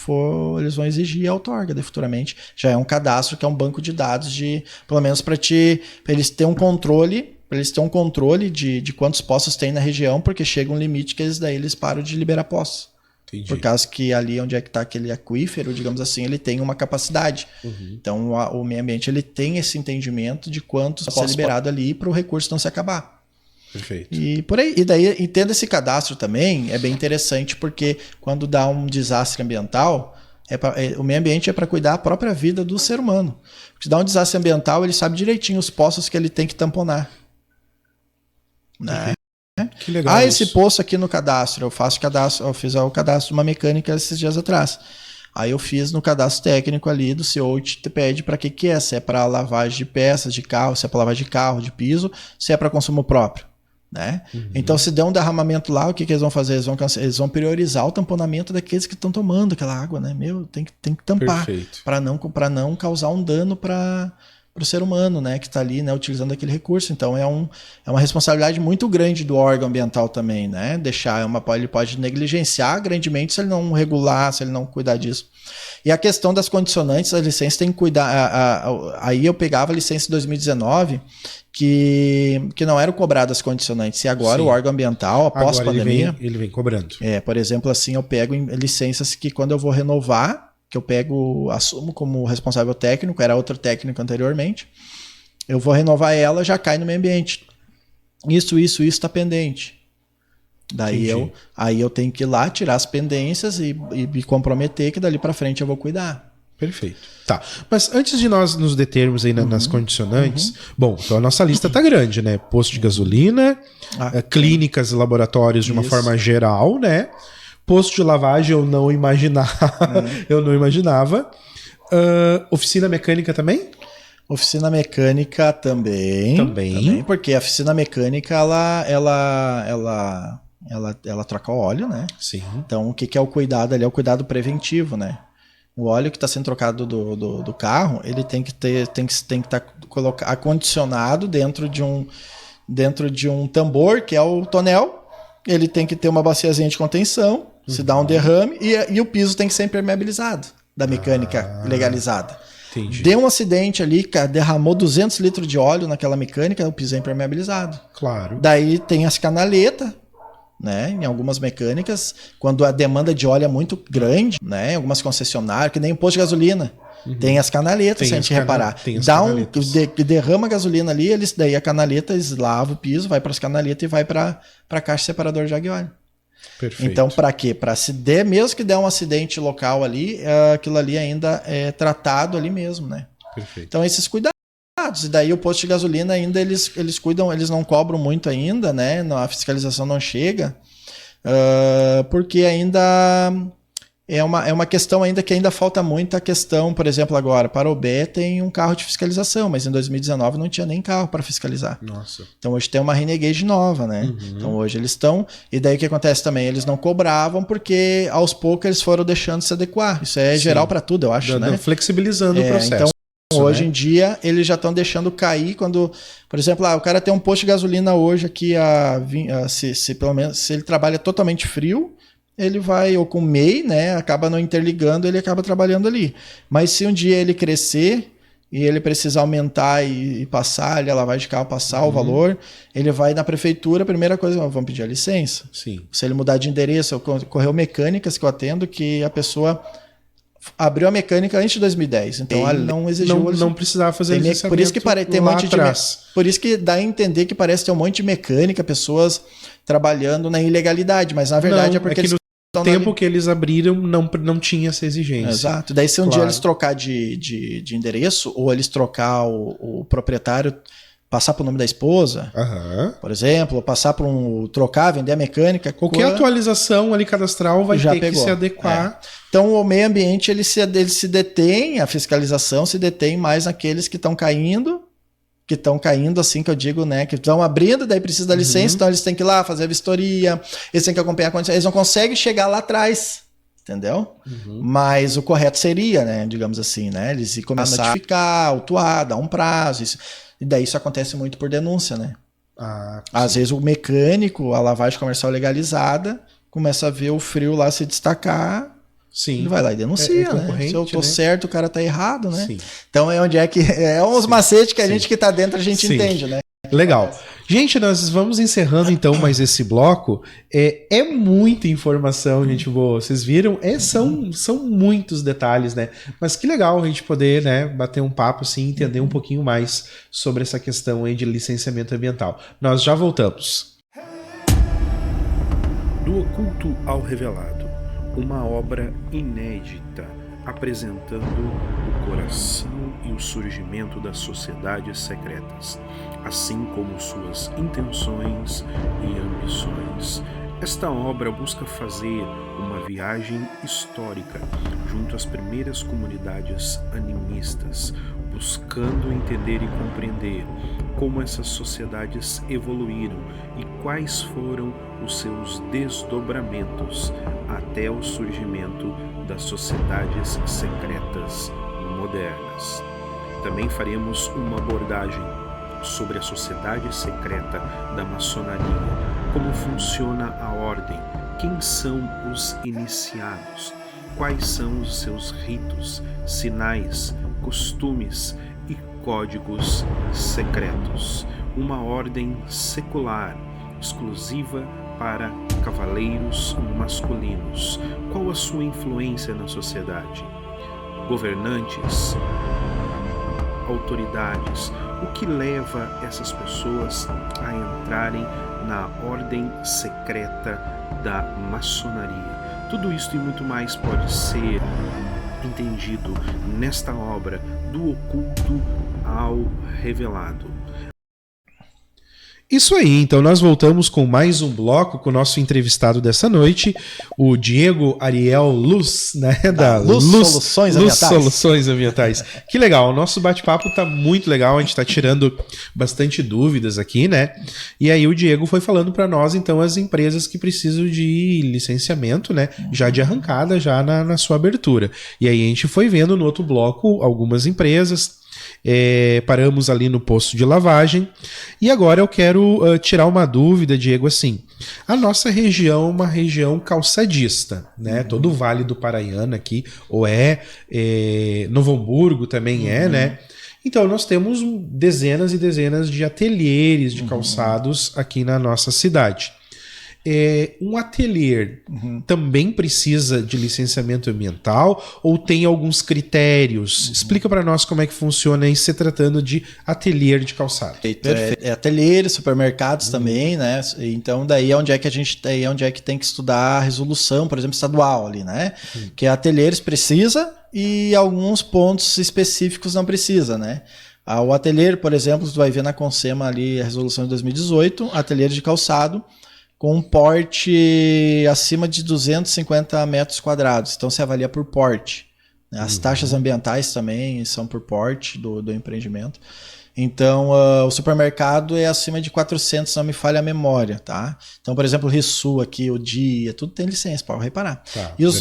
eles vão exigir a outorga, daí futuramente já é um cadastro que é um banco de dados pelo menos para eles terem um controle. Para eles terem um controle de quantos poços tem na região, porque chega um limite que eles param de liberar poços. Entendi. Por causa que ali onde é que está aquele aquífero, digamos assim, ele tem uma capacidade. Então o meio ambiente ele tem esse entendimento de quantos pode ser liberado ali para o recurso não se acabar. Perfeito. E por aí, e daí, tendo esse cadastro também, é bem interessante, porque quando dá um desastre ambiental, O meio ambiente é para cuidar da própria vida do ser humano. Se dá um desastre ambiental, ele sabe direitinho os poços que ele tem que tamponar. Né? Que legal. Esse poço aqui no cadastro, eu fiz o cadastro de uma mecânica esses dias atrás. Aí eu fiz no cadastro técnico ali do CEO, te pede para que é, se é para lavagem de peças de carro, se é para lavagem de carro, de piso, se é para consumo próprio, né? Então se der um derramamento lá, o que eles vão fazer? Eles vão priorizar o tamponamento daqueles que estão tomando aquela água, né? Tem que tampar para não causar um dano para o ser humano, né, que está ali, né, utilizando aquele recurso. Então é uma responsabilidade muito grande do órgão ambiental também, né, ele pode negligenciar grandemente se ele não regular, se ele não cuidar disso. E a questão das condicionantes, a licença tem que cuidar. Aí eu pegava a licença de 2019, que não eram cobradas as condicionantes, e agora o órgão ambiental, após a pandemia, ele vem cobrando. Por exemplo, assim, eu pego licenças que quando eu vou renovar, que eu assumo como responsável técnico, era outro técnico anteriormente, eu vou renovar ela, já cai no meio ambiente. Isso está pendente. Daí eu tenho que ir lá, tirar as pendências e me comprometer que dali para frente eu vou cuidar. Perfeito. Tá. Mas antes de nós nos determos aí nas condicionantes, bom, então a nossa lista tá grande, né? Posto de gasolina, clínicas e laboratórios de uma forma geral, né? Posto de lavagem eu não imaginava. Oficina mecânica também? Oficina mecânica também. Porque a oficina mecânica ela troca o óleo, né? Sim. Então o que é o cuidado ali? É o cuidado preventivo, né? O óleo que está sendo trocado do carro, ele tem que estar acondicionado dentro de um tambor, que é o tonel. Ele tem que ter uma baciazinha de contenção, se dá um derrame, e o piso tem que ser impermeabilizado, da mecânica legalizada. Entendi. Deu um acidente ali, derramou 200 litros de óleo naquela mecânica, o piso é impermeabilizado. Claro. Daí tem as canaletas, né? Em algumas mecânicas, quando a demanda de óleo é muito grande, né? Em algumas concessionárias, que nem o posto de gasolina. Tem as canaletas, se a gente reparar. Derrama a gasolina ali, daí a canaleta, eles lavam o piso, vai para as canaletas e vai para a caixa separador de água e óleo. Perfeito. Então, para quê? Para mesmo que der um acidente local ali, aquilo ali ainda é tratado ali mesmo, né? Perfeito. Então, esses cuidados. E daí o posto de gasolina ainda eles cuidam, eles não cobram muito ainda, né? A fiscalização não chega, porque ainda é uma questão ainda que ainda falta muito a questão, por exemplo, agora, Parobé tem um carro de fiscalização, mas em 2019 não tinha nem carro para fiscalizar. Nossa. Então hoje tem uma Renegade nova, né? Então hoje eles estão... E daí o que acontece também? Eles não cobravam porque aos poucos eles foram deixando se adequar. Isso é geral para tudo, eu acho, né? Flexibilizando o processo. Então, hoje em dia, eles já estão deixando cair quando... Por exemplo, o cara tem um posto de gasolina hoje aqui, pelo menos, se ele trabalha totalmente frio, ele vai, ou com MEI, né, acaba não interligando, ele acaba trabalhando ali. Mas se um dia ele crescer e ele precisar aumentar e passar, ali, a lavagem de carro passar o valor, ele vai na prefeitura, a primeira coisa, vamos pedir a licença. Sim. Se ele mudar de endereço, ocorreu mecânicas que eu atendo que a pessoa abriu a mecânica antes de 2010, então ela não exigiu... Não precisava fazer licenciamento. Por isso que tem um monte por isso que dá a entender que parece ter um monte de mecânica, pessoas trabalhando na ilegalidade, mas na verdade é porque eles... No tempo que eles abriram, não tinha essa exigência. Exato. Daí se um dia eles trocar de endereço, ou eles trocar o proprietário, passar para o nome da esposa, por exemplo, ou passar para trocar, vender a mecânica. Qualquer atualização ali cadastral vai ter que se adequar. Então o meio ambiente ele se detém, a fiscalização se detém mais naqueles que estão caindo, assim que eu digo, né, que estão abrindo, daí precisa da licença, então eles têm que ir lá fazer a vistoria, eles têm que acompanhar a condição, eles não conseguem chegar lá atrás, entendeu? Mas o correto seria, né, digamos assim, né, eles começar a notificar, autuar, dar um prazo, e daí isso acontece muito por denúncia, né? Às vezes o mecânico, a lavagem comercial legalizada, começa a ver o frio lá se destacar. Sim. Ele vai lá e denuncia, né? Se eu tô certo, o cara tá errado, né? Sim. Então é onde é que... É uns macetes que a gente que tá dentro, a gente entende, né? Legal. Gente, nós vamos encerrando então mais esse bloco. É muita informação, gente boa. Vocês viram? São muitos detalhes, né? Mas que legal a gente poder, né, bater um papo assim, entender um pouquinho mais sobre essa questão aí de licenciamento ambiental. Nós já voltamos. Do oculto ao revelado. Uma obra inédita, apresentando o coração e o surgimento das sociedades secretas, assim como suas intenções e ambições. Esta obra busca fazer uma viagem histórica junto às primeiras comunidades animistas, buscando entender e compreender como essas sociedades evoluíram e quais foram os seus desdobramentos até o surgimento das sociedades secretas modernas. Também faremos uma abordagem sobre a sociedade secreta da maçonaria, como funciona a ordem, quem são os iniciados, quais são os seus ritos, sinais, costumes e códigos secretos. Uma ordem secular, exclusiva para cavaleiros masculinos. Qual a sua influência na sociedade? Governantes, autoridades, o que leva essas pessoas a entrarem na ordem secreta da maçonaria? Tudo isso e muito mais pode ser entendido nesta obra, do oculto ao revelado. Isso aí, então nós voltamos com mais um bloco com o nosso entrevistado dessa noite, o Diego Ariel Luz, né, da Luz Soluções Ambientais. Que legal, o nosso bate-papo tá muito legal, a gente tá tirando bastante dúvidas aqui, né? E aí o Diego foi falando para nós, então, as empresas que precisam de licenciamento, né, já de arrancada, já na sua abertura. E aí a gente foi vendo no outro bloco algumas empresas. Paramos ali no posto de lavagem e agora eu quero tirar uma dúvida, Diego, assim, a nossa região é uma região calçadista, né? Todo o Vale do Paranhana aqui, ou Novo Hamburgo também né? Então nós temos dezenas e dezenas de ateliês de calçados aqui na nossa cidade. Um ateliê também precisa de licenciamento ambiental ou tem alguns critérios? Explica para nós como é que funciona isso se tratando de ateliê de calçado. Ateliês, supermercados também, né? Então daí é onde é que a gente tem que estudar a resolução, por exemplo, estadual ali, né? Que ateliês precisa e alguns pontos específicos não precisa, né? O ateliê, por exemplo, tu vai ver na Consema ali a resolução de 2018, ateliê de calçado com um porte acima de 250 metros quadrados. Então, se avalia por porte. As taxas ambientais também são por porte do empreendimento. Então, o supermercado é acima de 400, não me falha a memória, tá? Então, por exemplo, o Rissul aqui, o Dia, tudo tem licença, pode reparar. Tá, e os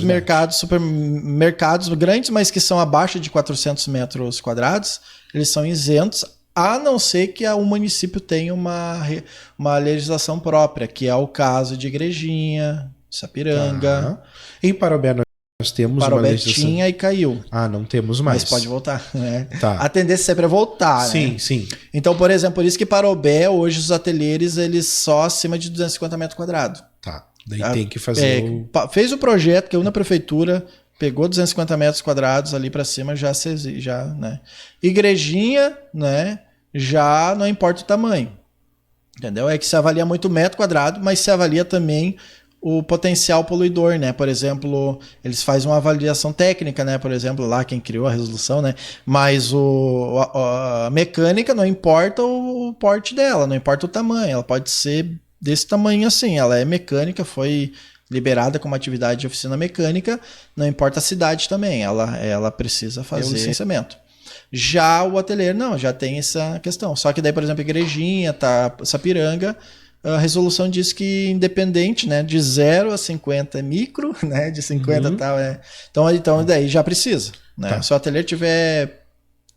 supermercados grandes, mas que são abaixo de 400 metros quadrados, eles são isentos, a não ser que o município tenha uma legislação própria, que é o caso de Igrejinha, Sapiranga. Em Parobé nós temos uma legislação. Tinha e caiu. Não temos mais. Mas pode voltar, né? Tá. A tendência sempre é voltar, sim, né? Sim. Então, por exemplo, por isso que Parobé, hoje os ateliês, eles só acima de 250 metros quadrados. Tá. Daí tem que fazer fez o projeto, que na prefeitura pegou 250 metros quadrados ali para cima, já, né? Igrejinha, né? Já não importa o tamanho. Entendeu? É que se avalia muito metro quadrado, mas se avalia também o potencial poluidor, né? Por exemplo, eles fazem uma avaliação técnica, né? Por exemplo, lá quem criou a resolução, né? Mas a mecânica não importa o porte dela, não importa o tamanho. Ela pode ser desse tamanho assim. Ela é mecânica, foi liberada como atividade de oficina mecânica, não importa a cidade também. Ela precisa fazer licenciamento. Já o ateliê, não, já tem essa questão. Só que daí, por exemplo, Igrejinha, Sapiranga, a resolução diz que independente, né, de 0 a 50 é micro, né, de 50 tal então daí já precisa, né? Tá. Se o ateliê tiver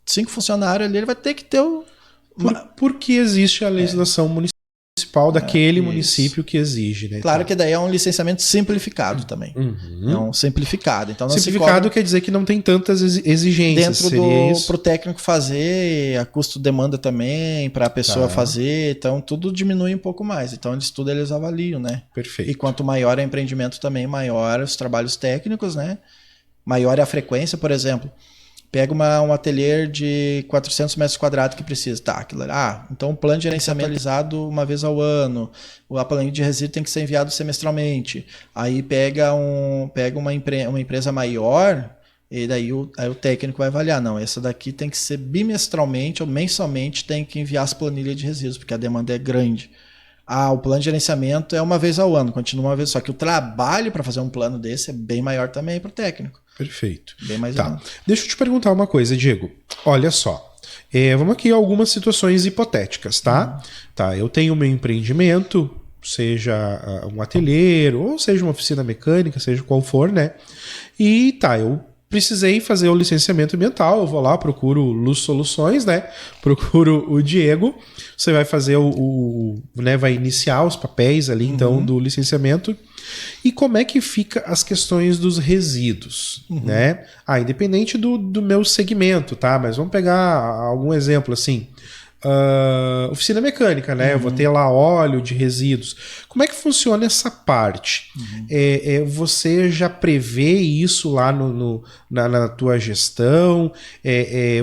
5 funcionários ali, ele vai ter que ter porque existe a legislação municipal daquele município que exige, né? Claro que daí é um licenciamento simplificado também. É um simplificado. Então, não simplificado quer dizer que não tem tantas exigências. Dentro para o técnico fazer, a custo-demanda também, para a pessoa fazer, então tudo diminui um pouco mais. Então eles avaliam, né? Perfeito. E quanto maior é o empreendimento também, maior os trabalhos técnicos, né? Maior é a frequência, por exemplo. Pega um ateliê de 400 metros quadrados que precisa. Então o plano de gerenciamento é realizado uma vez ao ano. O planilha de resíduo tem que ser enviado semestralmente. Aí pega uma empresa maior, E daí aí o técnico vai avaliar, não, essa daqui tem que ser bimestralmente ou mensalmente tem que enviar as planilhas de resíduos, porque a demanda é grande. O plano de gerenciamento é uma vez ao ano, continua uma vez, só que o trabalho para fazer um plano desse é bem maior também para o técnico. Perfeito. Bem mais Tá. Deixa eu te perguntar uma coisa, Diego. Olha só. Vamos aqui a algumas situações hipotéticas, tá? Tá, eu tenho meu empreendimento, seja um ateliê, ou seja uma oficina mecânica, seja qual for, né? E tá, eu precisei fazer o licenciamento ambiental, eu vou lá, procuro Luz Soluções, né? Procuro o Diego, você vai fazer né? Vai iniciar os papéis ali, então, do licenciamento. E como é que fica as questões dos resíduos, né? Independente do meu segmento, tá? Mas vamos pegar algum exemplo, assim. Oficina mecânica, né? Eu vou ter lá óleo de resíduos. Como é que funciona essa parte? Você já prevê isso lá na tua gestão?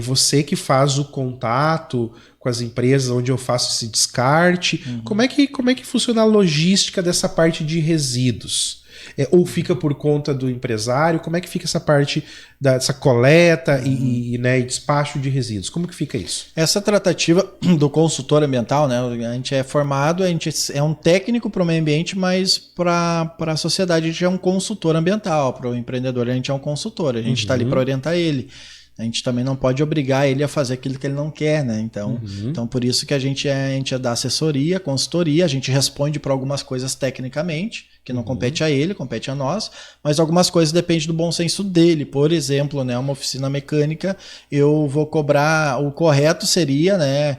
Você que faz o contato com as empresas onde eu faço esse descarte? Como é que funciona a logística dessa parte de resíduos? Ou fica por conta do empresário? Como é que fica essa parte dessa coleta e despacho de resíduos? Como que fica isso? Essa tratativa do consultor ambiental, né? A gente é formado, a gente é um técnico para o meio ambiente, mas para a sociedade a gente é um consultor ambiental, para o empreendedor a gente é um consultor, a gente está ali para orientar ele. A gente também não pode obrigar ele a fazer aquilo que ele não quer, né? Então por isso que a gente é da assessoria, consultoria, a gente responde para algumas coisas tecnicamente, que não compete a ele, compete a nós, mas algumas coisas dependem do bom senso dele. Por exemplo, né, uma oficina mecânica, eu vou cobrar, o correto seria, né,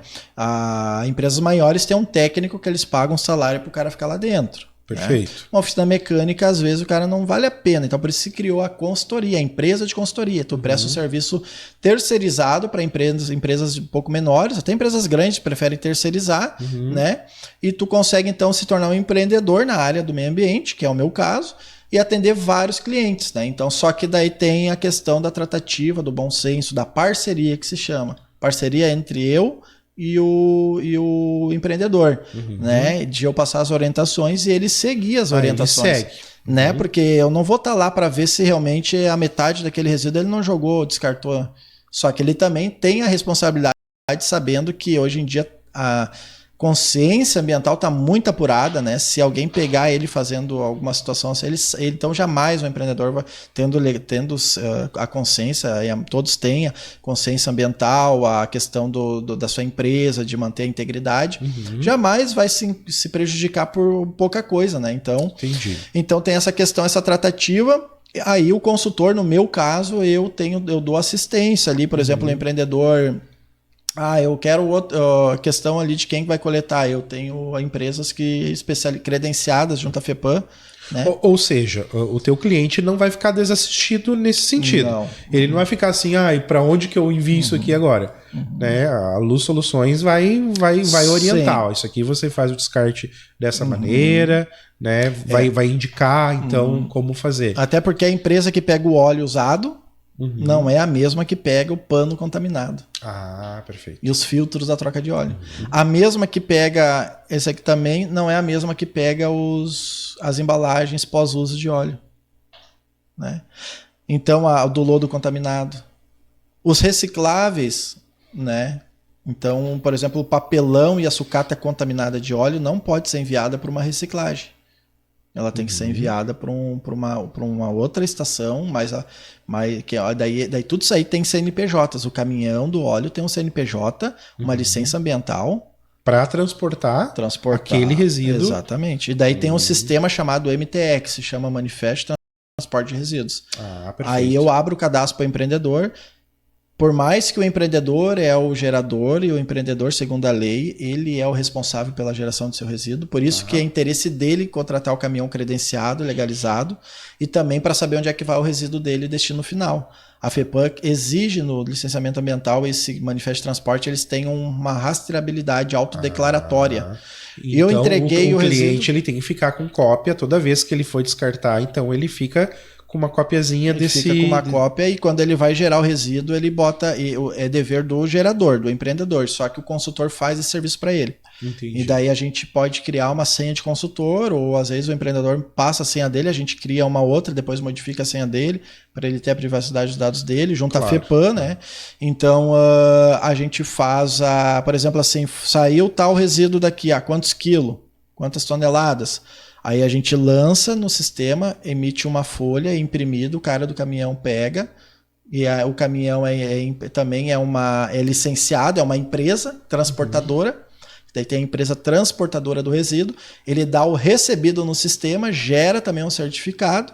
empresas maiores têm um técnico que eles pagam salário para o cara ficar lá dentro. Perfeito. Né? Uma oficina mecânica, às vezes, o cara não vale a pena. Então, por isso se criou a consultoria, a empresa de consultoria. Tu presta um serviço terceirizado para empresas um pouco menores, até empresas grandes preferem terceirizar, né? E tu consegue, então, se tornar um empreendedor na área do meio ambiente, que é o meu caso, e atender vários clientes, né? Então, só que daí tem a questão da tratativa, do bom senso, da parceria, que se chama. Parceria entre eu e o empreendedor, né? De eu passar as orientações e ele seguir as orientações. Ele segue. Né? Porque eu não vou estar lá para ver se realmente a metade daquele resíduo ele não jogou, descartou. Só que ele também tem a responsabilidade, sabendo que hoje em dia a consciência ambiental está muito apurada, né? Se alguém pegar ele fazendo alguma situação assim, ele então jamais o empreendedor vai tendo a consciência, todos têm a consciência ambiental, a questão da sua empresa, de manter a integridade, jamais vai se prejudicar por pouca coisa, né? Então tem essa questão, essa tratativa. Aí o consultor, no meu caso, eu dou assistência ali, por exemplo, o empreendedor. Eu quero a questão ali de quem vai coletar. Eu tenho empresas credenciadas junto à FEPAM. Né? Ou seja, o teu cliente não vai ficar desassistido nesse sentido. Não. Ele não vai ficar assim, para onde que eu envio isso aqui agora? Né? A Luz Soluções vai orientar. Isso aqui você faz o descarte dessa maneira, né? Vai indicar, então, como fazer. Até porque a empresa que pega o óleo usado não é a mesma que pega o pano contaminado. Perfeito. E os filtros da troca de óleo. A mesma que pega, esse aqui também, não é a mesma que pega as embalagens pós-uso de óleo. Né? Então, do lodo contaminado. Os recicláveis, né? Então, por exemplo, o papelão e a sucata contaminada de óleo não pode ser enviada para uma reciclagem. Ela tem que ser enviada para uma outra estação, daí tudo isso aí tem CNPJs. O caminhão do óleo tem um CNPJ, uma licença ambiental. Para transportar aquele resíduo. Exatamente. E daí tem um sistema chamado MTE, que se chama Manifesto Transporte de Resíduos. Perfeito. Aí eu abro o cadastro para o empreendedor. Por mais que o empreendedor é o gerador e o empreendedor, segundo a lei, ele é o responsável pela geração do seu resíduo. Por isso que é interesse dele contratar o caminhão credenciado, legalizado, e também para saber onde é que vai o resíduo dele e destino final. A FEPAM exige no licenciamento ambiental, esse manifesto de transporte, eles têm uma rastreabilidade autodeclaratória. Então, eu entreguei o cliente ele tem que ficar com cópia toda vez que ele for descartar, então ele fica com uma copiazinha fica com uma cópia, e quando ele vai gerar o resíduo, ele bota, é dever do gerador, do empreendedor, só que o consultor faz esse serviço para ele. Entendi. E daí a gente pode criar uma senha de consultor, ou às vezes o empreendedor passa a senha dele, a gente cria uma outra, depois modifica a senha dele, para ele ter a privacidade dos dados dele, junto à FEPAM, né? Então a gente faz, por exemplo, assim, saiu tal resíduo daqui, quantos quilos, quantas toneladas? Aí a gente lança no sistema, emite uma folha imprimida, o cara do caminhão pega, e o caminhão também é licenciado, é uma empresa transportadora. Daí tem a empresa transportadora do resíduo, ele dá o recebido no sistema, gera também um certificado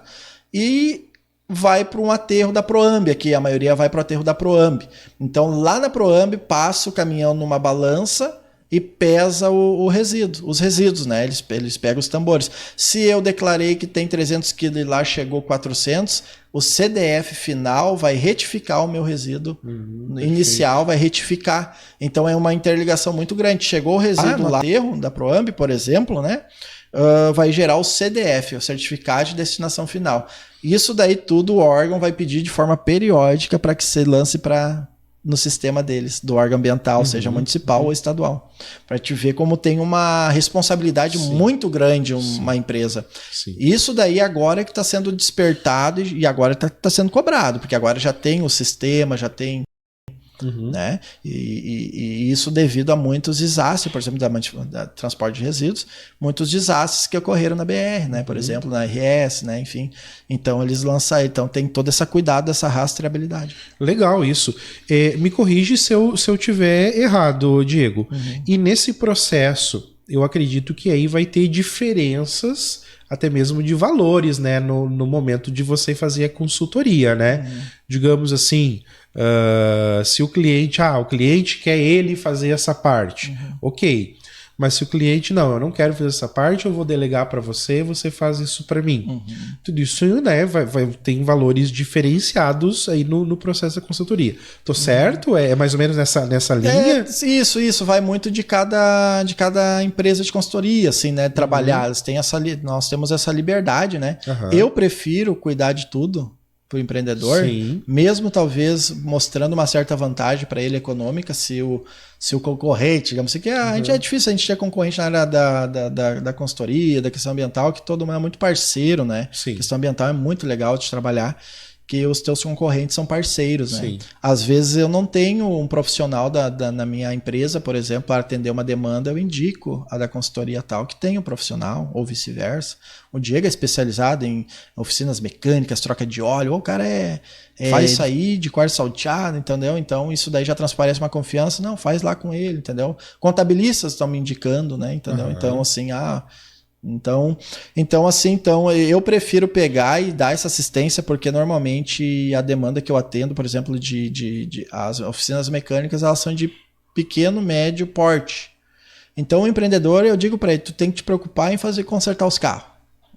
e vai para um aterro da Proamb, aqui a maioria vai para o aterro da Proamb. Então lá na Proamb passa o caminhão numa balança e pesa os resíduos, né? Eles pegam os tambores. Se eu declarei que tem 300 kg e lá chegou 400, o CDF final vai retificar o meu resíduo inicial, vai retificar. Então é uma interligação muito grande. Chegou o resíduo lá, erro da Proamb, por exemplo, né? Vai gerar o CDF, o Certificado de Destinação Final. Isso daí tudo o órgão vai pedir de forma periódica para que se lance no sistema deles, do órgão ambiental, seja municipal ou estadual. Para te ver como tem uma responsabilidade muito grande uma empresa. Sim. Isso daí agora que está sendo despertado e agora está sendo cobrado, porque agora já tem o sistema, já tem... Né? E isso devido a muitos desastres, por exemplo, da transporte de resíduos, muitos desastres que ocorreram na BR, né? Por exemplo, na RS, né? Enfim. Então eles lançaram, então tem todo esse cuidado dessa rastreabilidade. Legal isso. Me corrige se eu tiver errado, Diego. E nesse processo, eu acredito que aí vai ter diferenças até mesmo de valores, né? No momento de você fazer a consultoria, né? Digamos assim, se o cliente quer ele fazer essa parte, ok. Mas se o cliente, não, eu não quero fazer essa parte, eu vou delegar para você faz isso para mim. Tudo isso, né, tem valores diferenciados aí no processo da consultoria. Tô certo? É mais ou menos nessa linha? Isso vai muito de cada empresa de consultoria, assim, né, trabalhar. Nós temos essa liberdade, né? Eu prefiro cuidar de tudo para o empreendedor, mesmo talvez mostrando uma certa vantagem para ele econômica, se o concorrente, digamos assim, que a gente é difícil a gente ter concorrente na área da consultoria, da questão ambiental, que todo mundo é muito parceiro, né? A questão ambiental é muito legal de trabalhar, que os teus concorrentes são parceiros, né? Às vezes eu não tenho um profissional na minha empresa, por exemplo, para atender uma demanda, eu indico a da consultoria tal que tem um profissional, ou vice-versa. O Diego é especializado em oficinas mecânicas, troca de óleo, ou o cara faz isso aí de quartzo salteado, entendeu? Então isso daí já transparece uma confiança, não, faz lá com ele, entendeu? Contabilistas estão me indicando, né? Entendeu? Então assim, Então eu prefiro pegar e dar essa assistência, porque normalmente a demanda que eu atendo, por exemplo, as oficinas mecânicas, elas são de pequeno, médio porte. Então o empreendedor, eu digo para ele, tu tem que te preocupar em consertar os carros.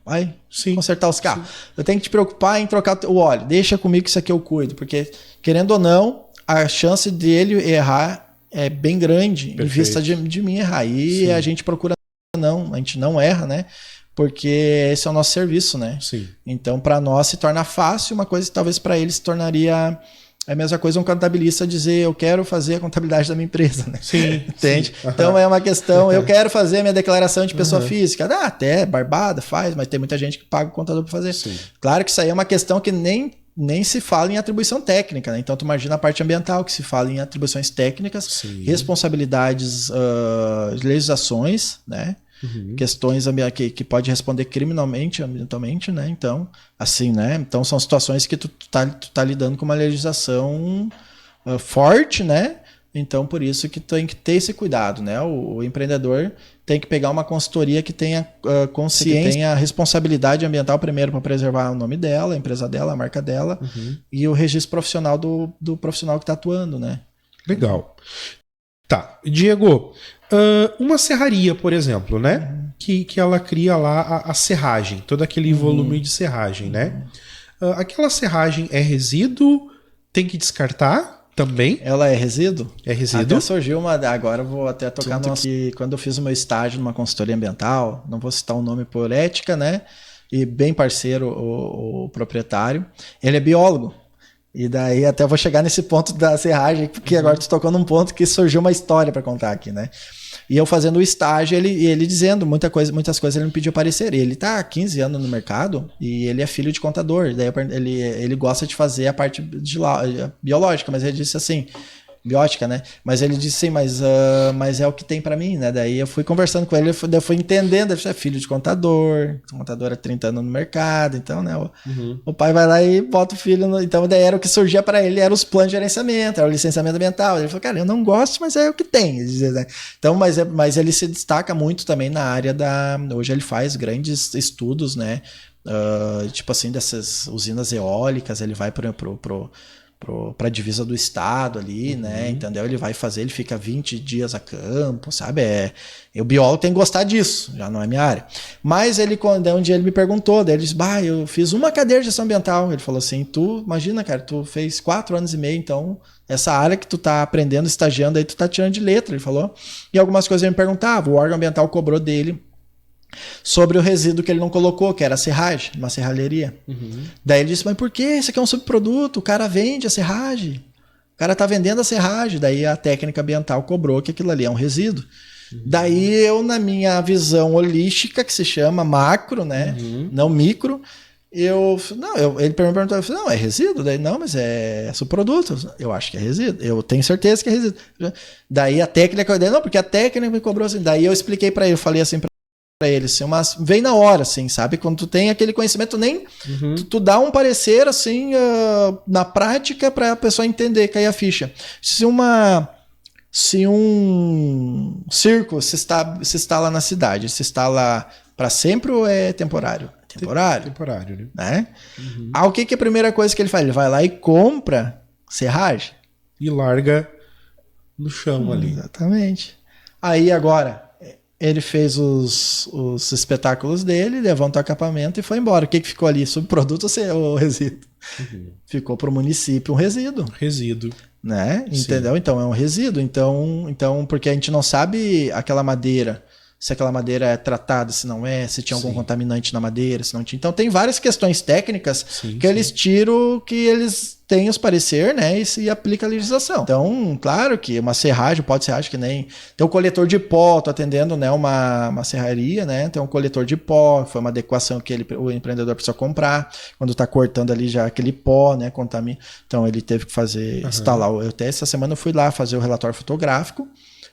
Vai consertar os carros. Eu tenho que te preocupar em trocar o óleo. Deixa comigo que isso aqui eu cuido, porque querendo ou não, a chance dele errar é bem grande. Perfeito. Em vista de mim errar. E a gente procura a gente não erra, né? Porque esse é o nosso serviço, né? Então, para nós se torna fácil, uma coisa que talvez para ele se tornaria a mesma coisa um contabilista dizer, eu quero fazer a contabilidade da minha empresa, né? Entende? Então é uma questão, eu quero fazer a minha declaração de pessoa física. Até barbada faz, mas tem muita gente que paga o contador para fazer. Claro que isso aí é uma questão que nem se fala em atribuição técnica, né? Então tu imagina a parte ambiental, que se fala em atribuições técnicas, responsabilidades, legislações, né? Questões que pode responder criminalmente, ambientalmente, né? Então, assim, né? Então são situações que tu tá lidando com uma legislação forte, né? Então, por isso que tem que ter esse cuidado, né? O empreendedor tem que pegar uma consultoria que tenha consciência, que tenha responsabilidade ambiental primeiro para preservar o nome dela, a empresa dela, a marca dela, e o registro profissional do profissional que está atuando, né? Legal. Tá. Diego, uma serraria, por exemplo, né? Que ela cria lá a serragem, todo aquele volume de serragem, né? Aquela serragem é resíduo? Tem que descartar? Também? Ela é resíduo? É resíduo. Até surgiu agora eu vou até tocar que quando eu fiz o meu estágio numa consultoria ambiental, não vou citar o nome por ética, né? E bem parceiro o proprietário, ele é biólogo. E daí até eu vou chegar nesse ponto da serragem, porque agora tu tocou num ponto que surgiu uma história para contar aqui, né? E eu fazendo o estágio, ele dizendo muitas coisas, ele me pediu parecer. Ele tá há 15 anos no mercado e ele é filho de contador. Daí ele gosta de fazer a parte biológica, mas ele disse assim, biótica, né? Mas ele disse assim, mas é o que tem pra mim, né? Daí eu fui conversando com ele, eu fui entendendo, ele é filho de contador há 30 anos no mercado, então, né? O pai vai lá e bota o filho, então daí era o que surgia pra ele, eram os planos de gerenciamento, era o licenciamento ambiental. Ele falou, cara, eu não gosto, mas é o que tem. Então, mas ele se destaca muito também na área hoje ele faz grandes estudos, né? Tipo assim, dessas usinas eólicas, ele vai para a divisa do estado ali, né? Entendeu? Ele vai fazer, ele fica 20 dias a campo, sabe? O biólogo tem que gostar disso, já não é minha área. Mas um dia ele me perguntou, daí ele disse, eu fiz uma cadeira de gestão ambiental. Ele falou assim, imagina, cara, tu fez 4 anos e meio, então essa área que tu tá aprendendo, estagiando aí, tu tá tirando de letra, ele falou. E algumas coisas ele me perguntava, o órgão ambiental cobrou dele sobre o resíduo que ele não colocou, que era a serragem, uma serralheria. Daí ele disse, mas por que? Isso aqui é um subproduto, o cara vende a serragem, o cara tá vendendo a serragem. Daí a técnica ambiental cobrou que aquilo ali é um resíduo. Daí eu, na minha visão holística, que se chama macro, né, não micro, ele perguntou, eu falei, não, é resíduo? Daí, não, mas é subproduto. Eu acho que é resíduo, eu tenho certeza que é resíduo. Daí a técnica, não, porque a técnica me cobrou assim. Daí eu expliquei para ele, eu falei assim para ele, assim, vem na hora, assim, sabe? Quando tu tem aquele conhecimento, nem tu dá um parecer, assim, na prática para a pessoa entender, cair a ficha. Se um circo se instala na cidade, se instala para sempre ou é temporário? Temporário, né? O que é a primeira coisa que ele faz? Ele vai lá e compra serragem. E larga no chão ali. Exatamente. Aí agora... Ele fez os espetáculos dele, levantou o acampamento e foi embora. O que ficou ali? Subproduto ou resíduo? Ficou para o município um resíduo. Resíduo. Né? Entendeu? Então é um resíduo. Então, porque a gente não sabe aquela madeira, se aquela madeira é tratada, se não é, se tinha algum contaminante na madeira, se não tinha. Então tem várias questões técnicas que eles tiram, que eles têm os parecer, né? E se aplica a legislação. Então, claro que uma serragem, pode serragem que nem... Tem um coletor de pó, tô atendendo, né, uma serraria, né? Tem um coletor de pó, foi uma adequação que o empreendedor precisou comprar, quando tá cortando ali já aquele pó, né, contamina. Então ele teve que instalar. Até essa semana eu fui lá fazer o relatório fotográfico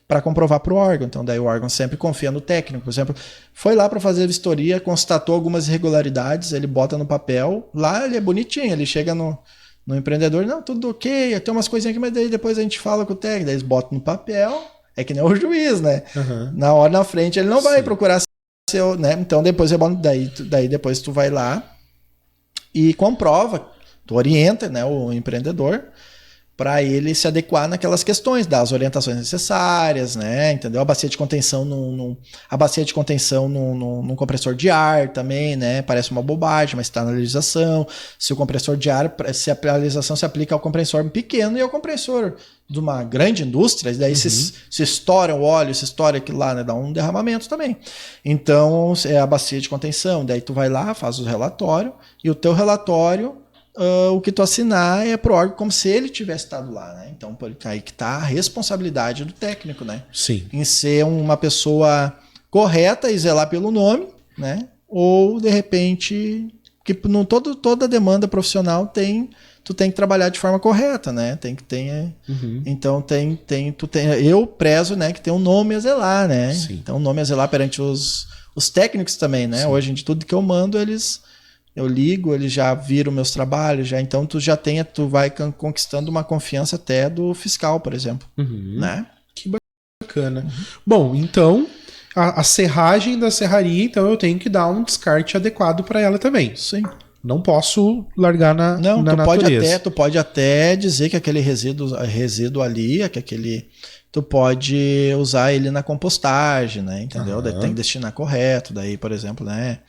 para comprovar para o órgão. Então daí o órgão sempre confia no técnico. Por exemplo, foi lá para fazer a vistoria, constatou algumas irregularidades, ele bota no papel, lá ele é bonitinho, ele chega no empreendedor, não, tudo ok, tem umas coisinhas aqui, mas daí depois a gente fala com o técnico, daí eles botam no papel, é que nem o juiz, né? Na hora na frente ele não vai procurar seu, né? Então depois daí depois tu vai lá e comprova, tu orienta, né, o empreendedor para ele se adequar naquelas questões, dar as orientações necessárias, né? Entendeu? A bacia de contenção num compressor de ar também, né? Parece uma bobagem, mas está na legislação. Se o compressor de ar, se a legislação se aplica ao compressor pequeno e ao compressor de uma grande indústria, daí se estoura o óleo, se estoura aquilo lá, né? Dá um derramamento também. Então, é a bacia de contenção. Daí tu vai lá, faz o relatório, e o teu relatório, o que tu assinar é pro órgão como se ele tivesse estado lá, né? Então, aí que tá a responsabilidade do técnico, né? Sim. Em ser uma pessoa correta e zelar pelo nome, né? Ou, de repente, que toda demanda profissional tu tem que trabalhar de forma correta, né? Tem que ter... Então, eu prezo, né, que tem um nome a zelar, né? Sim. Então, um nome a zelar perante os técnicos também, né? Sim. Hoje, de tudo que eu mando, eu ligo, eles já viram meus trabalhos, já, então tu vai conquistando uma confiança até do fiscal, por exemplo. Né? Que bacana. Bom, então, a serragem da serraria, então eu tenho que dar um descarte adequado para ela também. Sim. Não posso largar na natureza. Tu pode até dizer que aquele resíduo ali, tu pode usar ele na compostagem, né? Entendeu? Daí tem que destinar correto, daí, por exemplo, né?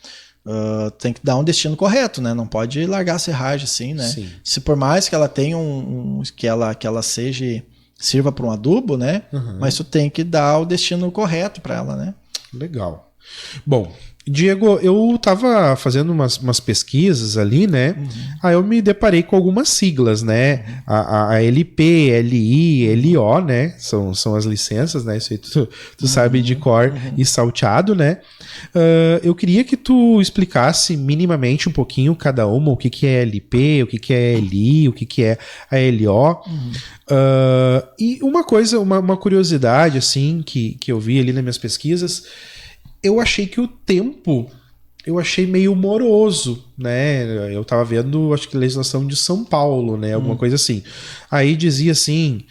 Tem que dar um destino correto, né? Não pode largar a serragem assim, né? Sim. Se por mais que ela tenha que ela sirva para um adubo, né? Mas tu tem que dar o destino correto para ela, né? Legal. Bom, Diego, eu tava fazendo umas pesquisas ali, né? Aí eu me deparei com algumas siglas, né? A LP, LI, LO, né? São as licenças, né? Isso aí tu sabe de cor e salteado, né? Eu queria que tu explicasse minimamente um pouquinho cada uma, o que que é LP, o que que é LI, o que que é a LO. E uma coisa, uma curiosidade, assim, que eu vi ali nas minhas pesquisas, eu achei que o tempo, eu achei meio moroso, né? Eu tava vendo, acho que legislação de São Paulo, né? Alguma coisa assim. Aí dizia assim,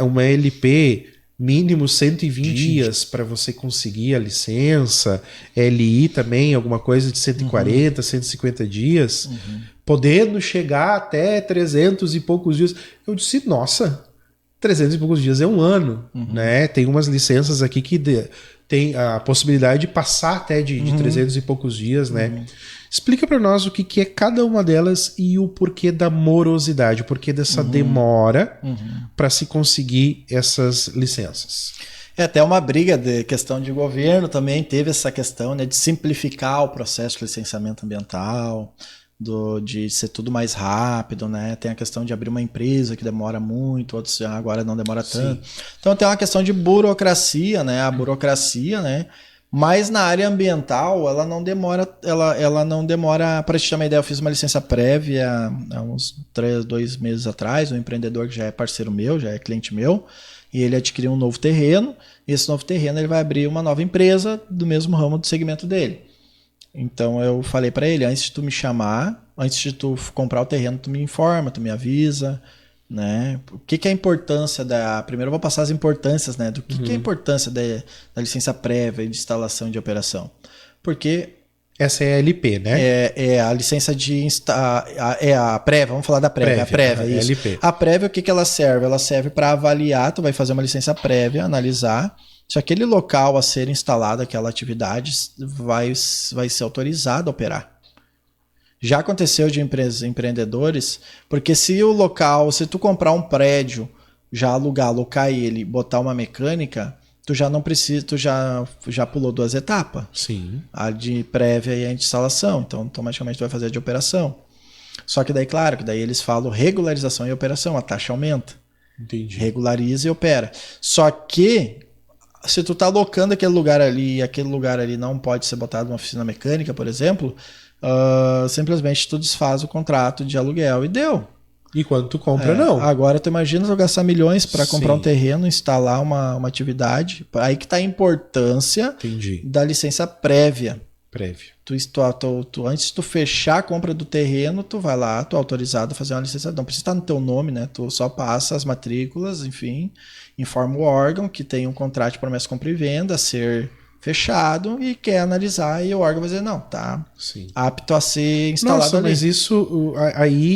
uma LP mínimo 120 dias para você conseguir a licença, LI também, alguma coisa de 140, 150 dias, podendo chegar até 300 e poucos dias. Eu disse, nossa, 300 e poucos dias é um ano, né? Tem umas licenças aqui que tem a possibilidade de passar até de 300 e poucos dias, né? Explica para nós o que é cada uma delas e o porquê da morosidade, o porquê dessa demora para se conseguir essas licenças. É até uma briga de questão de governo também, teve essa questão, né, de simplificar o processo de licenciamento ambiental, de ser tudo mais rápido, né? Tem a questão de abrir uma empresa que demora muito, outros agora não demora tanto. Então tem uma questão de burocracia, né? A burocracia, né? Mas na área ambiental ela não demora, ela não demora. Para te ter uma ideia, eu fiz uma licença prévia há uns 2 meses atrás, um empreendedor que já é parceiro meu, já é cliente meu, e ele adquiriu um novo terreno, e esse novo terreno ele vai abrir uma nova empresa do mesmo ramo do segmento dele. Então eu falei para ele, antes de tu me chamar, antes de tu comprar o terreno, tu me informa, tu me avisa, né? O que é a importância da... Primeiro eu vou passar as importâncias, né? Do que é a importância da licença prévia de instalação e de operação. Porque... Essa é a LP, né? É a licença de... É a prévia, vamos falar da prévia. A prévia, isso. LP. A prévia, o que ela serve? Ela serve para avaliar, tu vai fazer uma licença prévia, analisar se aquele local a ser instalado, aquela atividade, vai ser autorizado a operar. Já aconteceu de empreendedores, porque se tu comprar um prédio, já alocar ele, botar uma mecânica, tu já não precisa, tu já pulou 2 etapas. Sim. A de prévia e a de instalação. Então, automaticamente tu vai fazer a de operação. Só que daí, claro, que daí eles falam regularização e operação, a taxa aumenta. Entendi. Regulariza e opera. Só que se tu tá alocando aquele lugar ali e aquele lugar ali não pode ser botado numa oficina mecânica, por exemplo, simplesmente tu desfaz o contrato de aluguel e deu. E quando tu compra, não. Agora tu imagina tu gastar milhões para comprar um terreno, instalar uma atividade. Aí que tá a importância da licença prévia. Antes de tu fechar a compra do terreno, tu vai lá, tu é autorizado a fazer uma licença. Não precisa estar no teu nome, né? Tu só passa as matrículas, enfim, informa o órgão que tem um contrato de promessa, compra e venda a ser fechado e quer analisar, e o órgão vai dizer, não, tá apto a ser instalado. Nossa, ali. Mas isso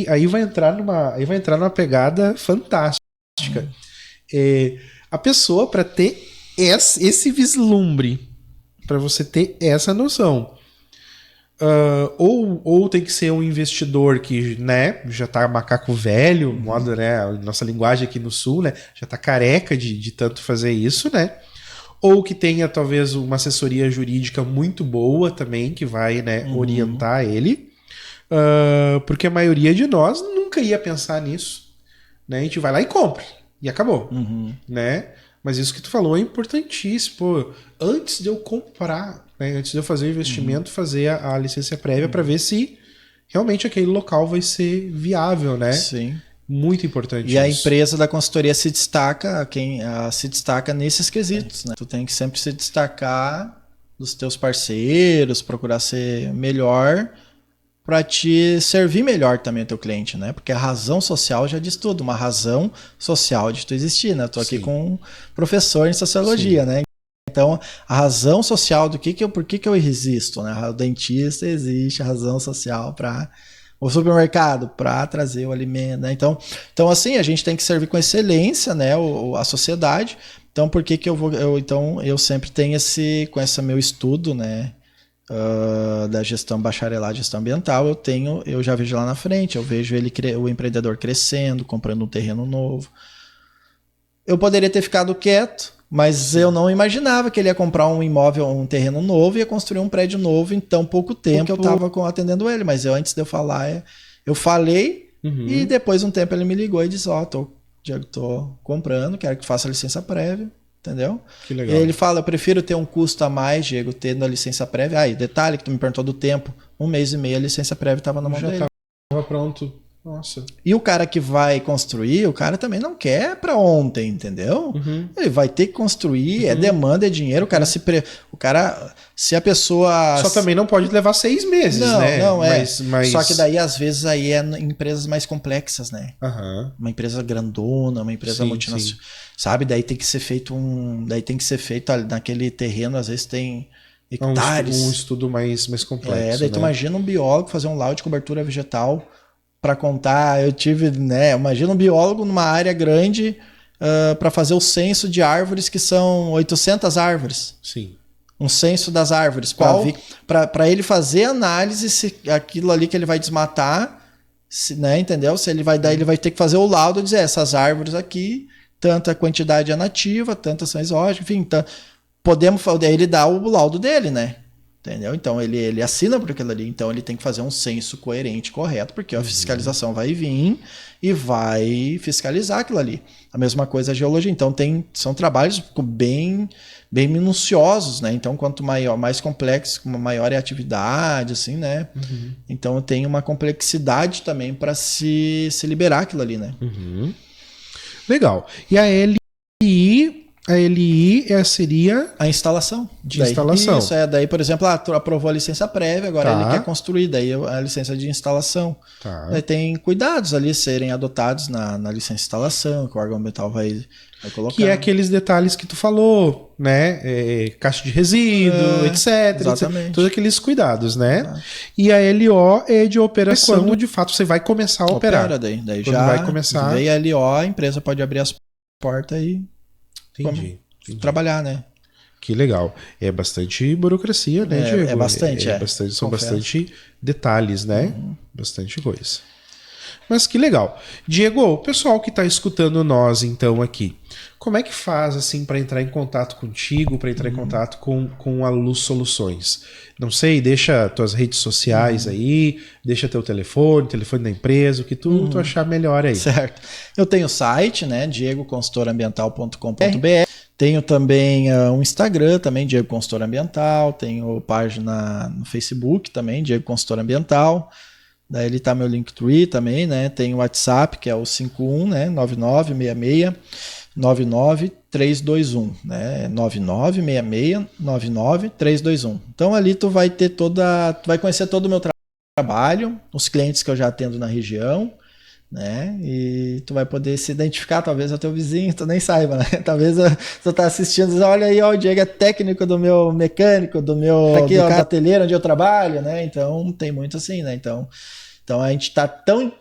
aí vai entrar numa pegada fantástica. A pessoa, para ter esse vislumbre, para você ter essa noção, ou tem que ser um investidor que, né, já tá macaco velho, modo, né, nossa linguagem aqui no sul, né, já tá careca de tanto fazer isso, né, ou que tenha talvez uma assessoria jurídica muito boa também, que vai, né, orientar ele, porque a maioria de nós nunca ia pensar nisso, né, a gente vai lá e compra, e acabou, né. Mas isso que tu falou é importantíssimo. Pô, antes de eu comprar, né, antes de eu fazer o investimento, fazer a licença prévia para ver se realmente aquele local vai ser viável, né? Sim. Muito importante isso. E a empresa da consultoria se destaca, se destaca nesses quesitos, né? Tu tem que sempre se destacar dos teus parceiros, procurar ser melhor para te servir melhor também o teu cliente, né? Porque a razão social já diz tudo, uma razão social de tu existir, né? Eu tô aqui com um professor em sociologia, né? Então, a razão social do por que eu existo, né? O dentista existe, a razão social para o supermercado, para trazer o alimento, né? Então, assim, a gente tem que servir com excelência, né? A sociedade. Então, por que eu sempre tenho com esse meu estudo, né? Da gestão bacharelado, gestão ambiental, eu já vejo lá na frente, eu vejo o empreendedor crescendo, comprando um terreno novo. Eu poderia ter ficado quieto, Mas eu não imaginava que ele ia comprar um imóvel, um terreno novo e ia construir um prédio novo em tão pouco tempo que eu estava atendendo ele. Mas antes de eu falar, eu falei e depois de um tempo ele me ligou e disse, Diego, tô comprando, quero que faça a licença prévia, entendeu? Que legal. E ele fala, eu prefiro ter um custo a mais, Diego, tendo a licença prévia. E detalhe que tu me perguntou do tempo, 1 mês e meio a licença prévia estava na mão dele. Já estava pronto. Nossa. E o cara que vai construir, o cara também não quer para ontem, entendeu? Ele vai ter que construir, é demanda, é dinheiro. O cara, se a pessoa... Só também não pode levar 6 meses, né? Não, Mas... Só que daí, às vezes, aí é em empresas mais complexas, né? Uhum. Uma empresa grandona, uma empresa multinacional. Sabe? Daí tem que ser feito naquele terreno, às vezes tem hectares. Um estudo mais complexo. Daí tu imagina um biólogo fazer um laudo de cobertura vegetal para contar, imagina um biólogo numa área grande para fazer o censo de árvores, que são 800 árvores. Sim. Um censo das árvores. Para ele fazer análise se aquilo ali que ele vai desmatar, entendeu? Se ele vai ele vai ter que fazer o laudo e dizer, essas árvores aqui, tanta quantidade é nativa, tantas são exóticas, enfim, daí ele dá o laudo dele, né? Entendeu? Então ele assina por aquilo ali, então ele tem que fazer um censo coerente, correto, porque a fiscalização vai vir e vai fiscalizar aquilo ali. A mesma coisa a geologia. Então são trabalhos bem minuciosos, né? Então quanto mais complexo, maior é a atividade, assim, né? Então tem uma complexidade também para se liberar aquilo ali, né? Legal. E a LI seria... A instalação. Instalação. Isso, daí, por exemplo, tu aprovou a licença prévia, agora ele quer construir, daí a licença de instalação. Daí tem cuidados ali serem adotados na licença de instalação, que o órgão ambiental vai colocar. Que é aqueles detalhes que tu falou, né? Caixa de resíduo, etc. Exatamente. Todos aqueles cuidados, né? E a LO é de operação, quando de fato você vai começar a operar. Daí quando já vai começar... Daí a LO, a empresa pode abrir as portas e... Entendi. Trabalhar, né? Que legal. É bastante burocracia, né, Diego? É bastante, São bastante detalhes, né? Bastante coisa. Mas que legal. Diego, o pessoal que está escutando nós, então, aqui, como é que faz, assim, para entrar em contato contigo, para entrar em contato com a Luz Soluções? Não sei, deixa tuas redes sociais aí, deixa teu telefone da empresa, o que tu achar melhor aí. Certo. Eu tenho o site, né, diegoconsultorambiental.com.br. Tenho também um Instagram, também, Diego Consultor Ambiental. Tenho página no Facebook também, Diego Consultor Ambiental. Daí ele tá meu Linktree também, né? Tem o WhatsApp, que é o 51, né? 9966-99321, né? 9966-99321. Então ali tu vai conhecer todo o meu trabalho, os clientes que eu já atendo na região, né? E tu vai poder se identificar, talvez é teu vizinho, tu nem saiba, né? Talvez tu tá assistindo e diz, olha aí, o Diego é técnico do meu mecânico, do cateleiro onde eu trabalho, né? Então tem muito assim, né? Então a gente tá tão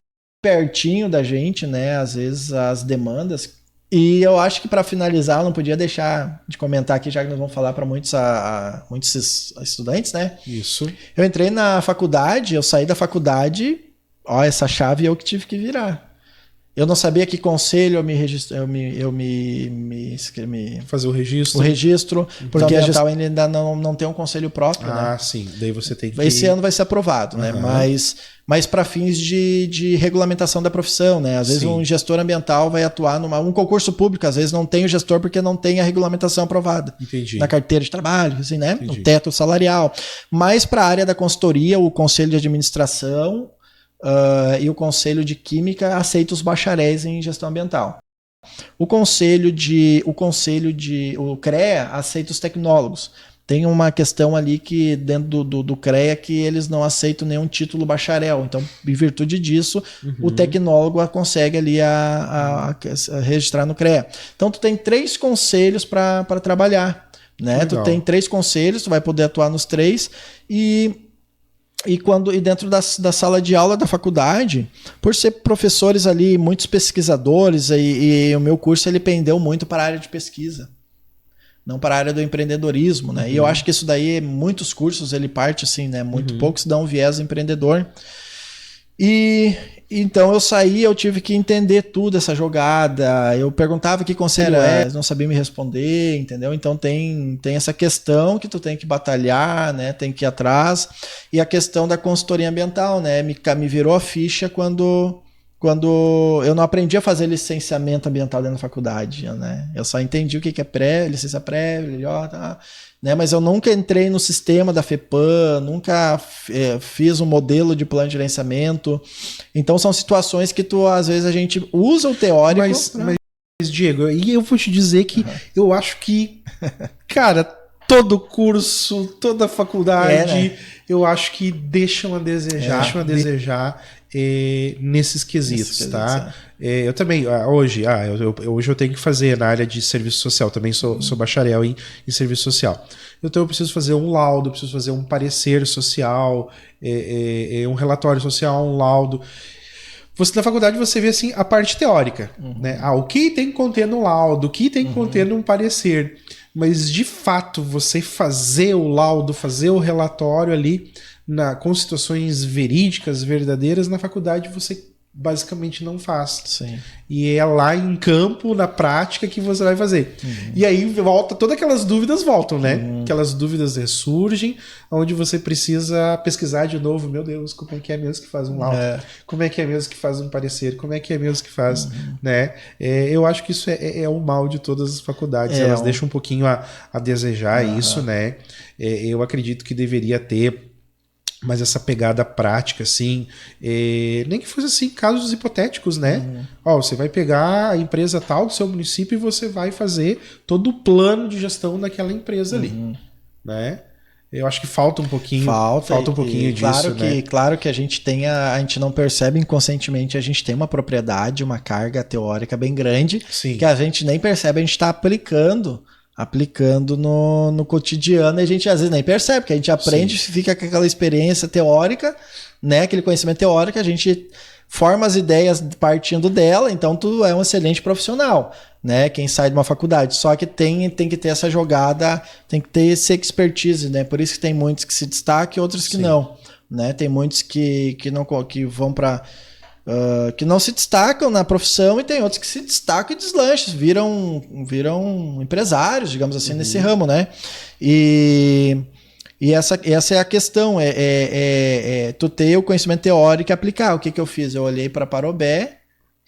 pertinho da gente, né? Às vezes as demandas. E eu acho que para finalizar, eu não podia deixar de comentar aqui, já que nós vamos falar para muitos estudantes, né? Isso. Eu entrei na faculdade, eu saí da faculdade, essa chave eu que tive que virar. Eu não sabia que conselho eu me fazer o registro. O registro, porque a ambiental ainda não tem um conselho próprio, né? Ah, sim. Daí você tem que... Esse ano vai ser aprovado, né? Mas para fins de regulamentação da profissão, né? Às vezes um gestor ambiental vai atuar um concurso público, às vezes não tem o gestor porque não tem a regulamentação aprovada. Entendi. Na carteira de trabalho, assim, né? Entendi. O teto salarial. Mas para a área da consultoria, o conselho de administração... e o Conselho de Química aceita os bacharéis em gestão ambiental. O CREA aceita os tecnólogos. Tem uma questão ali que dentro do CREA que eles não aceitam nenhum título bacharel. Então, em virtude disso, o tecnólogo consegue ali a registrar no CREA. Então, tu tem 3 conselhos para trabalhar, né? Legal. Tu tem 3 conselhos, tu vai poder atuar nos 3 e dentro da sala de aula da faculdade, por ser professores ali, muitos pesquisadores, e o meu curso ele pendeu muito para a área de pesquisa, não para a área do empreendedorismo, né? E eu acho que isso daí, muitos cursos, ele parte assim, né? Muito poucos dão um viés empreendedor. E Então eu saí, eu tive que entender tudo essa jogada. Eu perguntava que conselho não sabia me responder, entendeu? Então tem essa questão que tu tem que batalhar, né? Tem que ir atrás. E a questão da consultoria ambiental, né? Me virou a ficha quando eu não aprendi a fazer licenciamento ambiental dentro da faculdade, né? Eu só entendi o que é licença prévia, né? Mas eu nunca entrei no sistema da FEPAM, nunca fiz um modelo de plano de gerenciamento. Então são situações que às vezes a gente usa o teórico. Mas Diego, e eu vou te dizer que eu acho que, cara, todo curso, toda faculdade, né? Eu acho que deixam a desejar nesses quesitos, tá? Eu também, hoje eu tenho que fazer na área de serviço social, também sou bacharel em serviço social. Então eu preciso fazer um laudo, preciso fazer um parecer social, um relatório social, um laudo. Você na faculdade você vê assim a parte teórica, né? O que tem que conter no laudo, o que tem que conter num parecer. Mas de fato você fazer o laudo, fazer o relatório ali com situações verídicas, verdadeiras, na faculdade você basicamente não faz. Sim. E é lá em campo, na prática, que você vai fazer. E aí todas aquelas dúvidas voltam, né? Aquelas dúvidas ressurgem, onde você precisa pesquisar de novo. Meu Deus, como é que é mesmo que faz um laudo? Como é que é mesmo que faz um parecer? Como é que é mesmo que faz, né? Eu acho que isso é o mal de todas as faculdades. Elas deixam um pouquinho a desejar isso, né? Eu acredito que deveria ter mas essa pegada prática, assim, nem que fosse assim, casos hipotéticos, né? Você vai pegar a empresa tal do seu município e você vai fazer todo o plano de gestão daquela empresa ali, né? Eu acho que falta um pouquinho, falta um pouquinho disso, né? Claro que a gente não percebe inconscientemente, a gente tem uma propriedade, uma carga teórica bem grande, Sim. Que a gente nem percebe, a gente está aplicando no cotidiano e a gente às vezes nem percebe, porque a gente aprende, fica com aquela experiência teórica, né? Aquele conhecimento teórico, a gente forma as ideias partindo dela, então tu é um excelente profissional, né? Quem sai de uma faculdade, só que tem que ter essa jogada, tem que ter esse expertise, né? Por isso que tem muitos que se destacam e outros que não, né? Tem muitos que vão para que não se destacam na profissão e tem outros que se destacam e deslancham, viram empresários, digamos assim, nesse ramo, né? E essa é a questão, tu ter o conhecimento teórico e aplicar. O que eu fiz? Eu olhei para Parobé,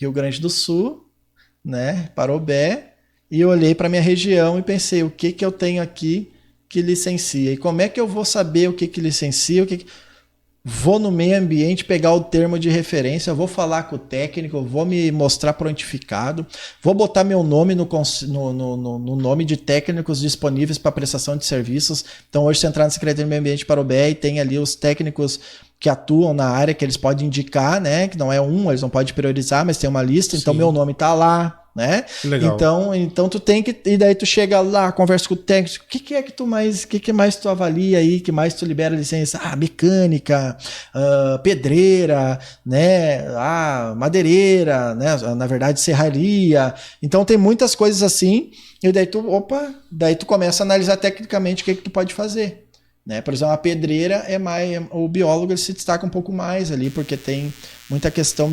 Rio Grande do Sul, né? Parobé, e eu olhei para minha região e pensei, o que eu tenho aqui que licencia? E como é que eu vou saber o que licencia, Vou no meio ambiente pegar o termo de referência, vou falar com o técnico, vou me mostrar prontificado, vou botar meu nome no nome de técnicos disponíveis para prestação de serviços. Então hoje você entrar na Secretaria do Meio Ambiente Parobé e tem ali os técnicos que atuam na área que eles podem indicar, né? Que não é eles não podem priorizar, mas tem uma lista, então meu nome está lá, né? Legal. Então tu tem que, e daí tu chega lá, conversa com o técnico, o que mais tu avalia aí, que mais tu libera licença? Mecânica, pedreira, né? Madeireira, né? Na verdade serraria. Então tem muitas coisas assim, e daí tu começa a analisar tecnicamente o que tu pode fazer. Né? Por exemplo, a pedreira o biólogo ele se destaca um pouco mais ali, porque tem muita questão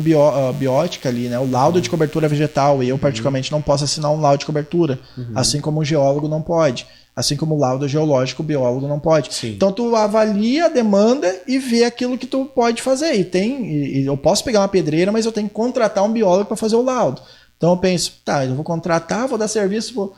biótica ali, né? O laudo de cobertura vegetal, e eu particularmente não posso assinar um laudo de cobertura, assim como o geólogo não pode, assim como o laudo geológico o biólogo não pode. Sim. Então tu avalia a demanda e vê aquilo que tu pode fazer, e eu posso pegar uma pedreira, mas eu tenho que contratar um biólogo para fazer o laudo. Então eu penso, eu vou contratar, vou dar serviço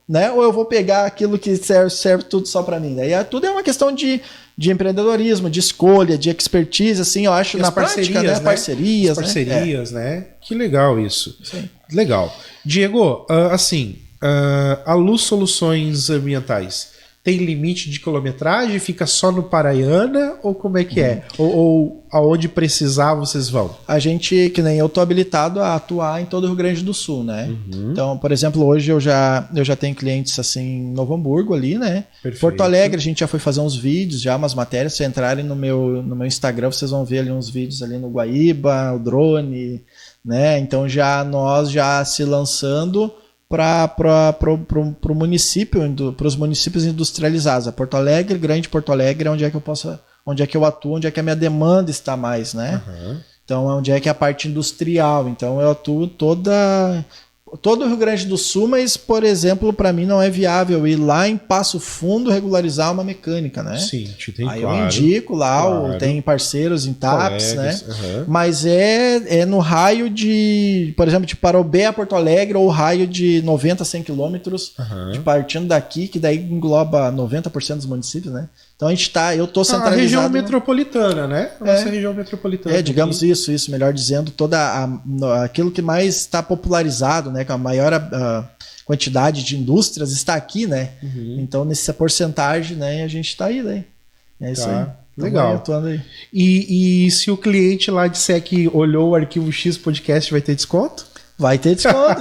né? Ou eu vou pegar aquilo que serve tudo só para mim. Daí tudo é uma questão de empreendedorismo, de escolha, de expertise, assim, eu acho, na prática, né? Parcerias, né? Que legal isso. Sim. Legal. Diego, a Luz Soluções Ambientais tem limite de quilometragem? Fica só no Paraiana? Ou como é que é? Ou aonde precisar vocês vão? A gente, que nem eu, tô habilitado a atuar em todo o Rio Grande do Sul, né? Então, por exemplo, hoje eu já tenho clientes assim em Novo Hamburgo ali, né? Perfeito. Porto Alegre, a gente já foi fazer uns vídeos, umas matérias. Se entrarem no meu Instagram, vocês vão ver ali uns vídeos ali no Guaíba, o drone, né? Então nós já se lançando para o município, para os municípios industrializados. A Porto Alegre, Grande Porto Alegre, onde é que eu atuo, onde é que a minha demanda está mais, né? Então, onde é que é a parte industrial? Então, eu atuo todo o Rio Grande do Sul, mas, por exemplo, para mim não é viável ir lá em Passo Fundo regularizar uma mecânica, né? Sim, tem, aí claro, eu indico lá, tem parceiros em TAPS, colegas, né? Mas é no raio de, por exemplo, de Parobé a Porto Alegre, ou raio de 90 a 100 quilômetros, partindo daqui, que daí engloba 90% dos municípios, né? Então eu tô centralizado... A região metropolitana, né? Nossa região metropolitana. Digamos isso, melhor dizendo, aquilo que mais está popularizado, né? Com a maior quantidade de indústrias está aqui, né? Então, nessa porcentagem, né? A gente está aí, né? É isso aí. Legal. Atuando aí. E se o cliente lá disser que olhou o Arquivo X Podcast, vai ter desconto? Vai ter desconto.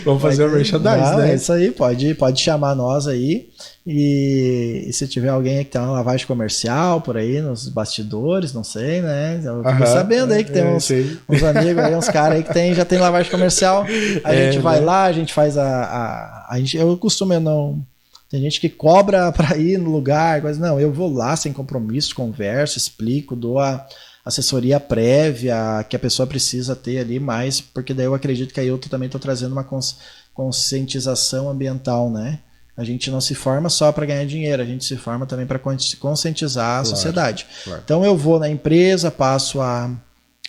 Vamos fazer o merchandising, né? É isso aí, pode chamar nós aí. E se tiver alguém que tem uma lavagem comercial por aí nos bastidores, não sei, né? Eu fico sabendo aí que tem uns amigos aí, uns caras aí que já tem lavagem comercial. A gente vai lá, a gente faz eu costumo não... Tem gente que cobra para ir no lugar, mas não, eu vou lá sem compromisso, converso, explico, dou a assessoria prévia que a pessoa precisa ter ali, mais, porque daí eu acredito que aí eu também estou trazendo uma conscientização ambiental, né? A gente não se forma só para ganhar dinheiro, a gente se forma também para conscientizar a sociedade. Claro. Então eu vou na empresa,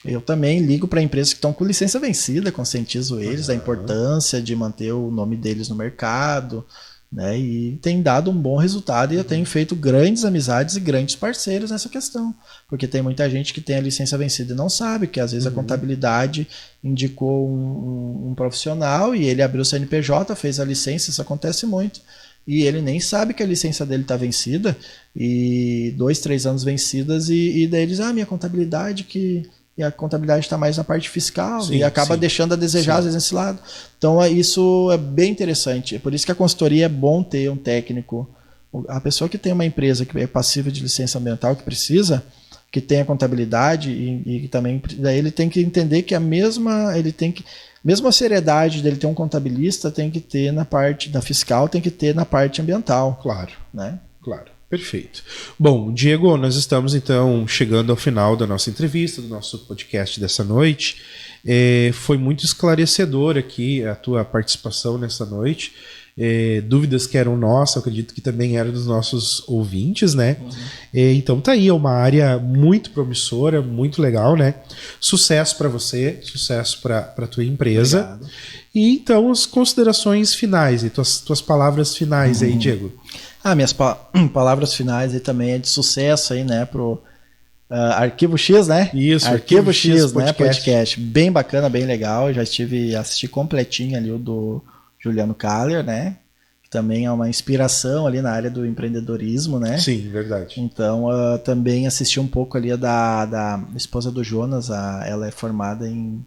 eu também ligo para empresas que estão com licença vencida, conscientizo eles da importância de manter o nome deles no mercado, né? E tem dado um bom resultado, e eu tenho feito grandes amizades e grandes parceiros nessa questão, porque tem muita gente que tem a licença vencida e não sabe, que às vezes a contabilidade indicou um profissional e ele abriu o CNPJ, fez a licença, isso acontece muito, e ele nem sabe que a licença dele está vencida, e 2, 3 anos vencidas, e daí eles, minha contabilidade e a contabilidade está mais na parte fiscal, e acaba deixando a desejar, às vezes, nesse lado. Então, isso é bem interessante. É por isso que a consultoria é bom ter um técnico. A pessoa que tem uma empresa que é passiva de licença ambiental, que precisa, que tem a contabilidade, e também daí ele tem que entender que mesmo a seriedade dele ter um contabilista tem que ter na parte da fiscal, tem que ter na parte ambiental. Claro. Né? Claro. Perfeito. Bom, Diego, nós estamos então chegando ao final da nossa entrevista, do nosso podcast dessa noite. Foi muito esclarecedor aqui a tua participação nessa noite. Dúvidas que eram nossas, eu acredito que também eram dos nossos ouvintes, né? Então tá aí, é uma área muito promissora, muito legal, né? Sucesso para você, sucesso para tua empresa. Obrigado. E então as considerações finais e tuas palavras finais aí, Diego. Minhas palavras finais aí também é de sucesso aí, né, pro Arquivo X, né? Isso, Arquivo X, né, podcast. Bem bacana, bem legal. Já assisti completinho ali o do Juliano Kaller, né? Que também é uma inspiração ali na área do empreendedorismo, né? Sim, verdade. Então, também assisti um pouco ali da esposa do Jonas, ela é formada em...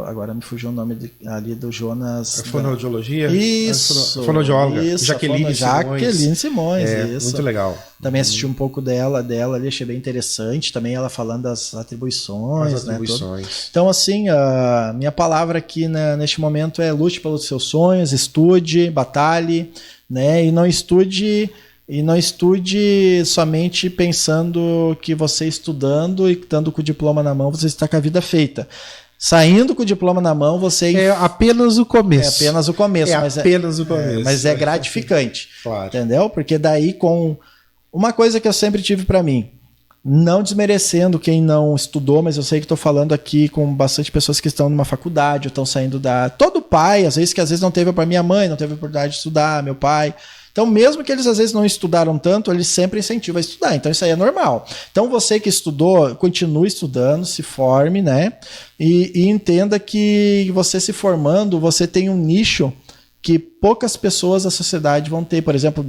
Agora me fugiu o nome ali do Jonas. Fonoaudiologia? Isso. Fonoaudióloga. Isso, Jaqueline Simões. Isso. Muito legal. Também assisti um pouco dela ali, achei bem interessante. Também ela falando das atribuições. Né, então, assim, a minha palavra aqui, né, neste momento é lute pelos seus sonhos, estude, batalhe, né, e não estude somente pensando que você estudando e estando com o diploma na mão, você está com a vida feita. Saindo com o diploma na mão, você... É apenas o começo. Mas é gratificante. Claro. Entendeu? Porque daí com... Uma coisa que eu sempre tive para mim, não desmerecendo quem não estudou, mas eu sei que estou falando aqui com bastante pessoas que estão numa faculdade, ou estão saindo todo pai, às vezes não teve, para minha mãe, não teve a oportunidade de estudar, meu pai... Então, mesmo que eles às vezes não estudaram tanto, eles sempre incentivam a estudar. Então, isso aí é normal. Então, você que estudou, continue estudando, se forme, né? E entenda que você se formando, você tem um nicho que poucas pessoas da sociedade vão ter. Por exemplo,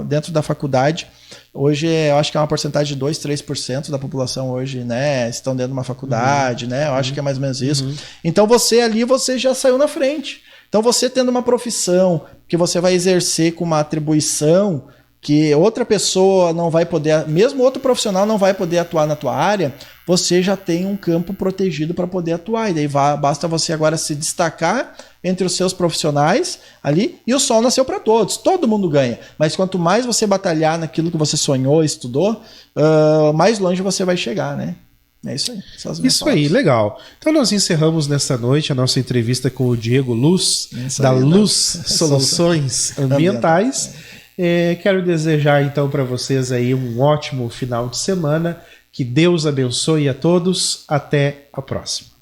dentro da faculdade, hoje eu acho que é uma porcentagem de 2, 3% da população hoje, né? Estão dentro de uma faculdade, né? Eu acho que é mais ou menos isso. Então, você já saiu na frente. Então, você tendo uma profissão que você vai exercer com uma atribuição que outra pessoa não vai poder, mesmo outro profissional não vai poder atuar na tua área, você já tem um campo protegido para poder atuar. E daí basta você agora se destacar entre os seus profissionais ali, e o sol nasceu para todos, todo mundo ganha. Mas quanto mais você batalhar naquilo que você sonhou, estudou, mais longe você vai chegar, né? É isso aí. Isso aí, legal. Então nós encerramos nesta noite a nossa entrevista com o Diego Luz, da Luz Soluções Ambientais. Quero desejar então para vocês aí um ótimo final de semana. Que Deus abençoe a todos. Até a próxima.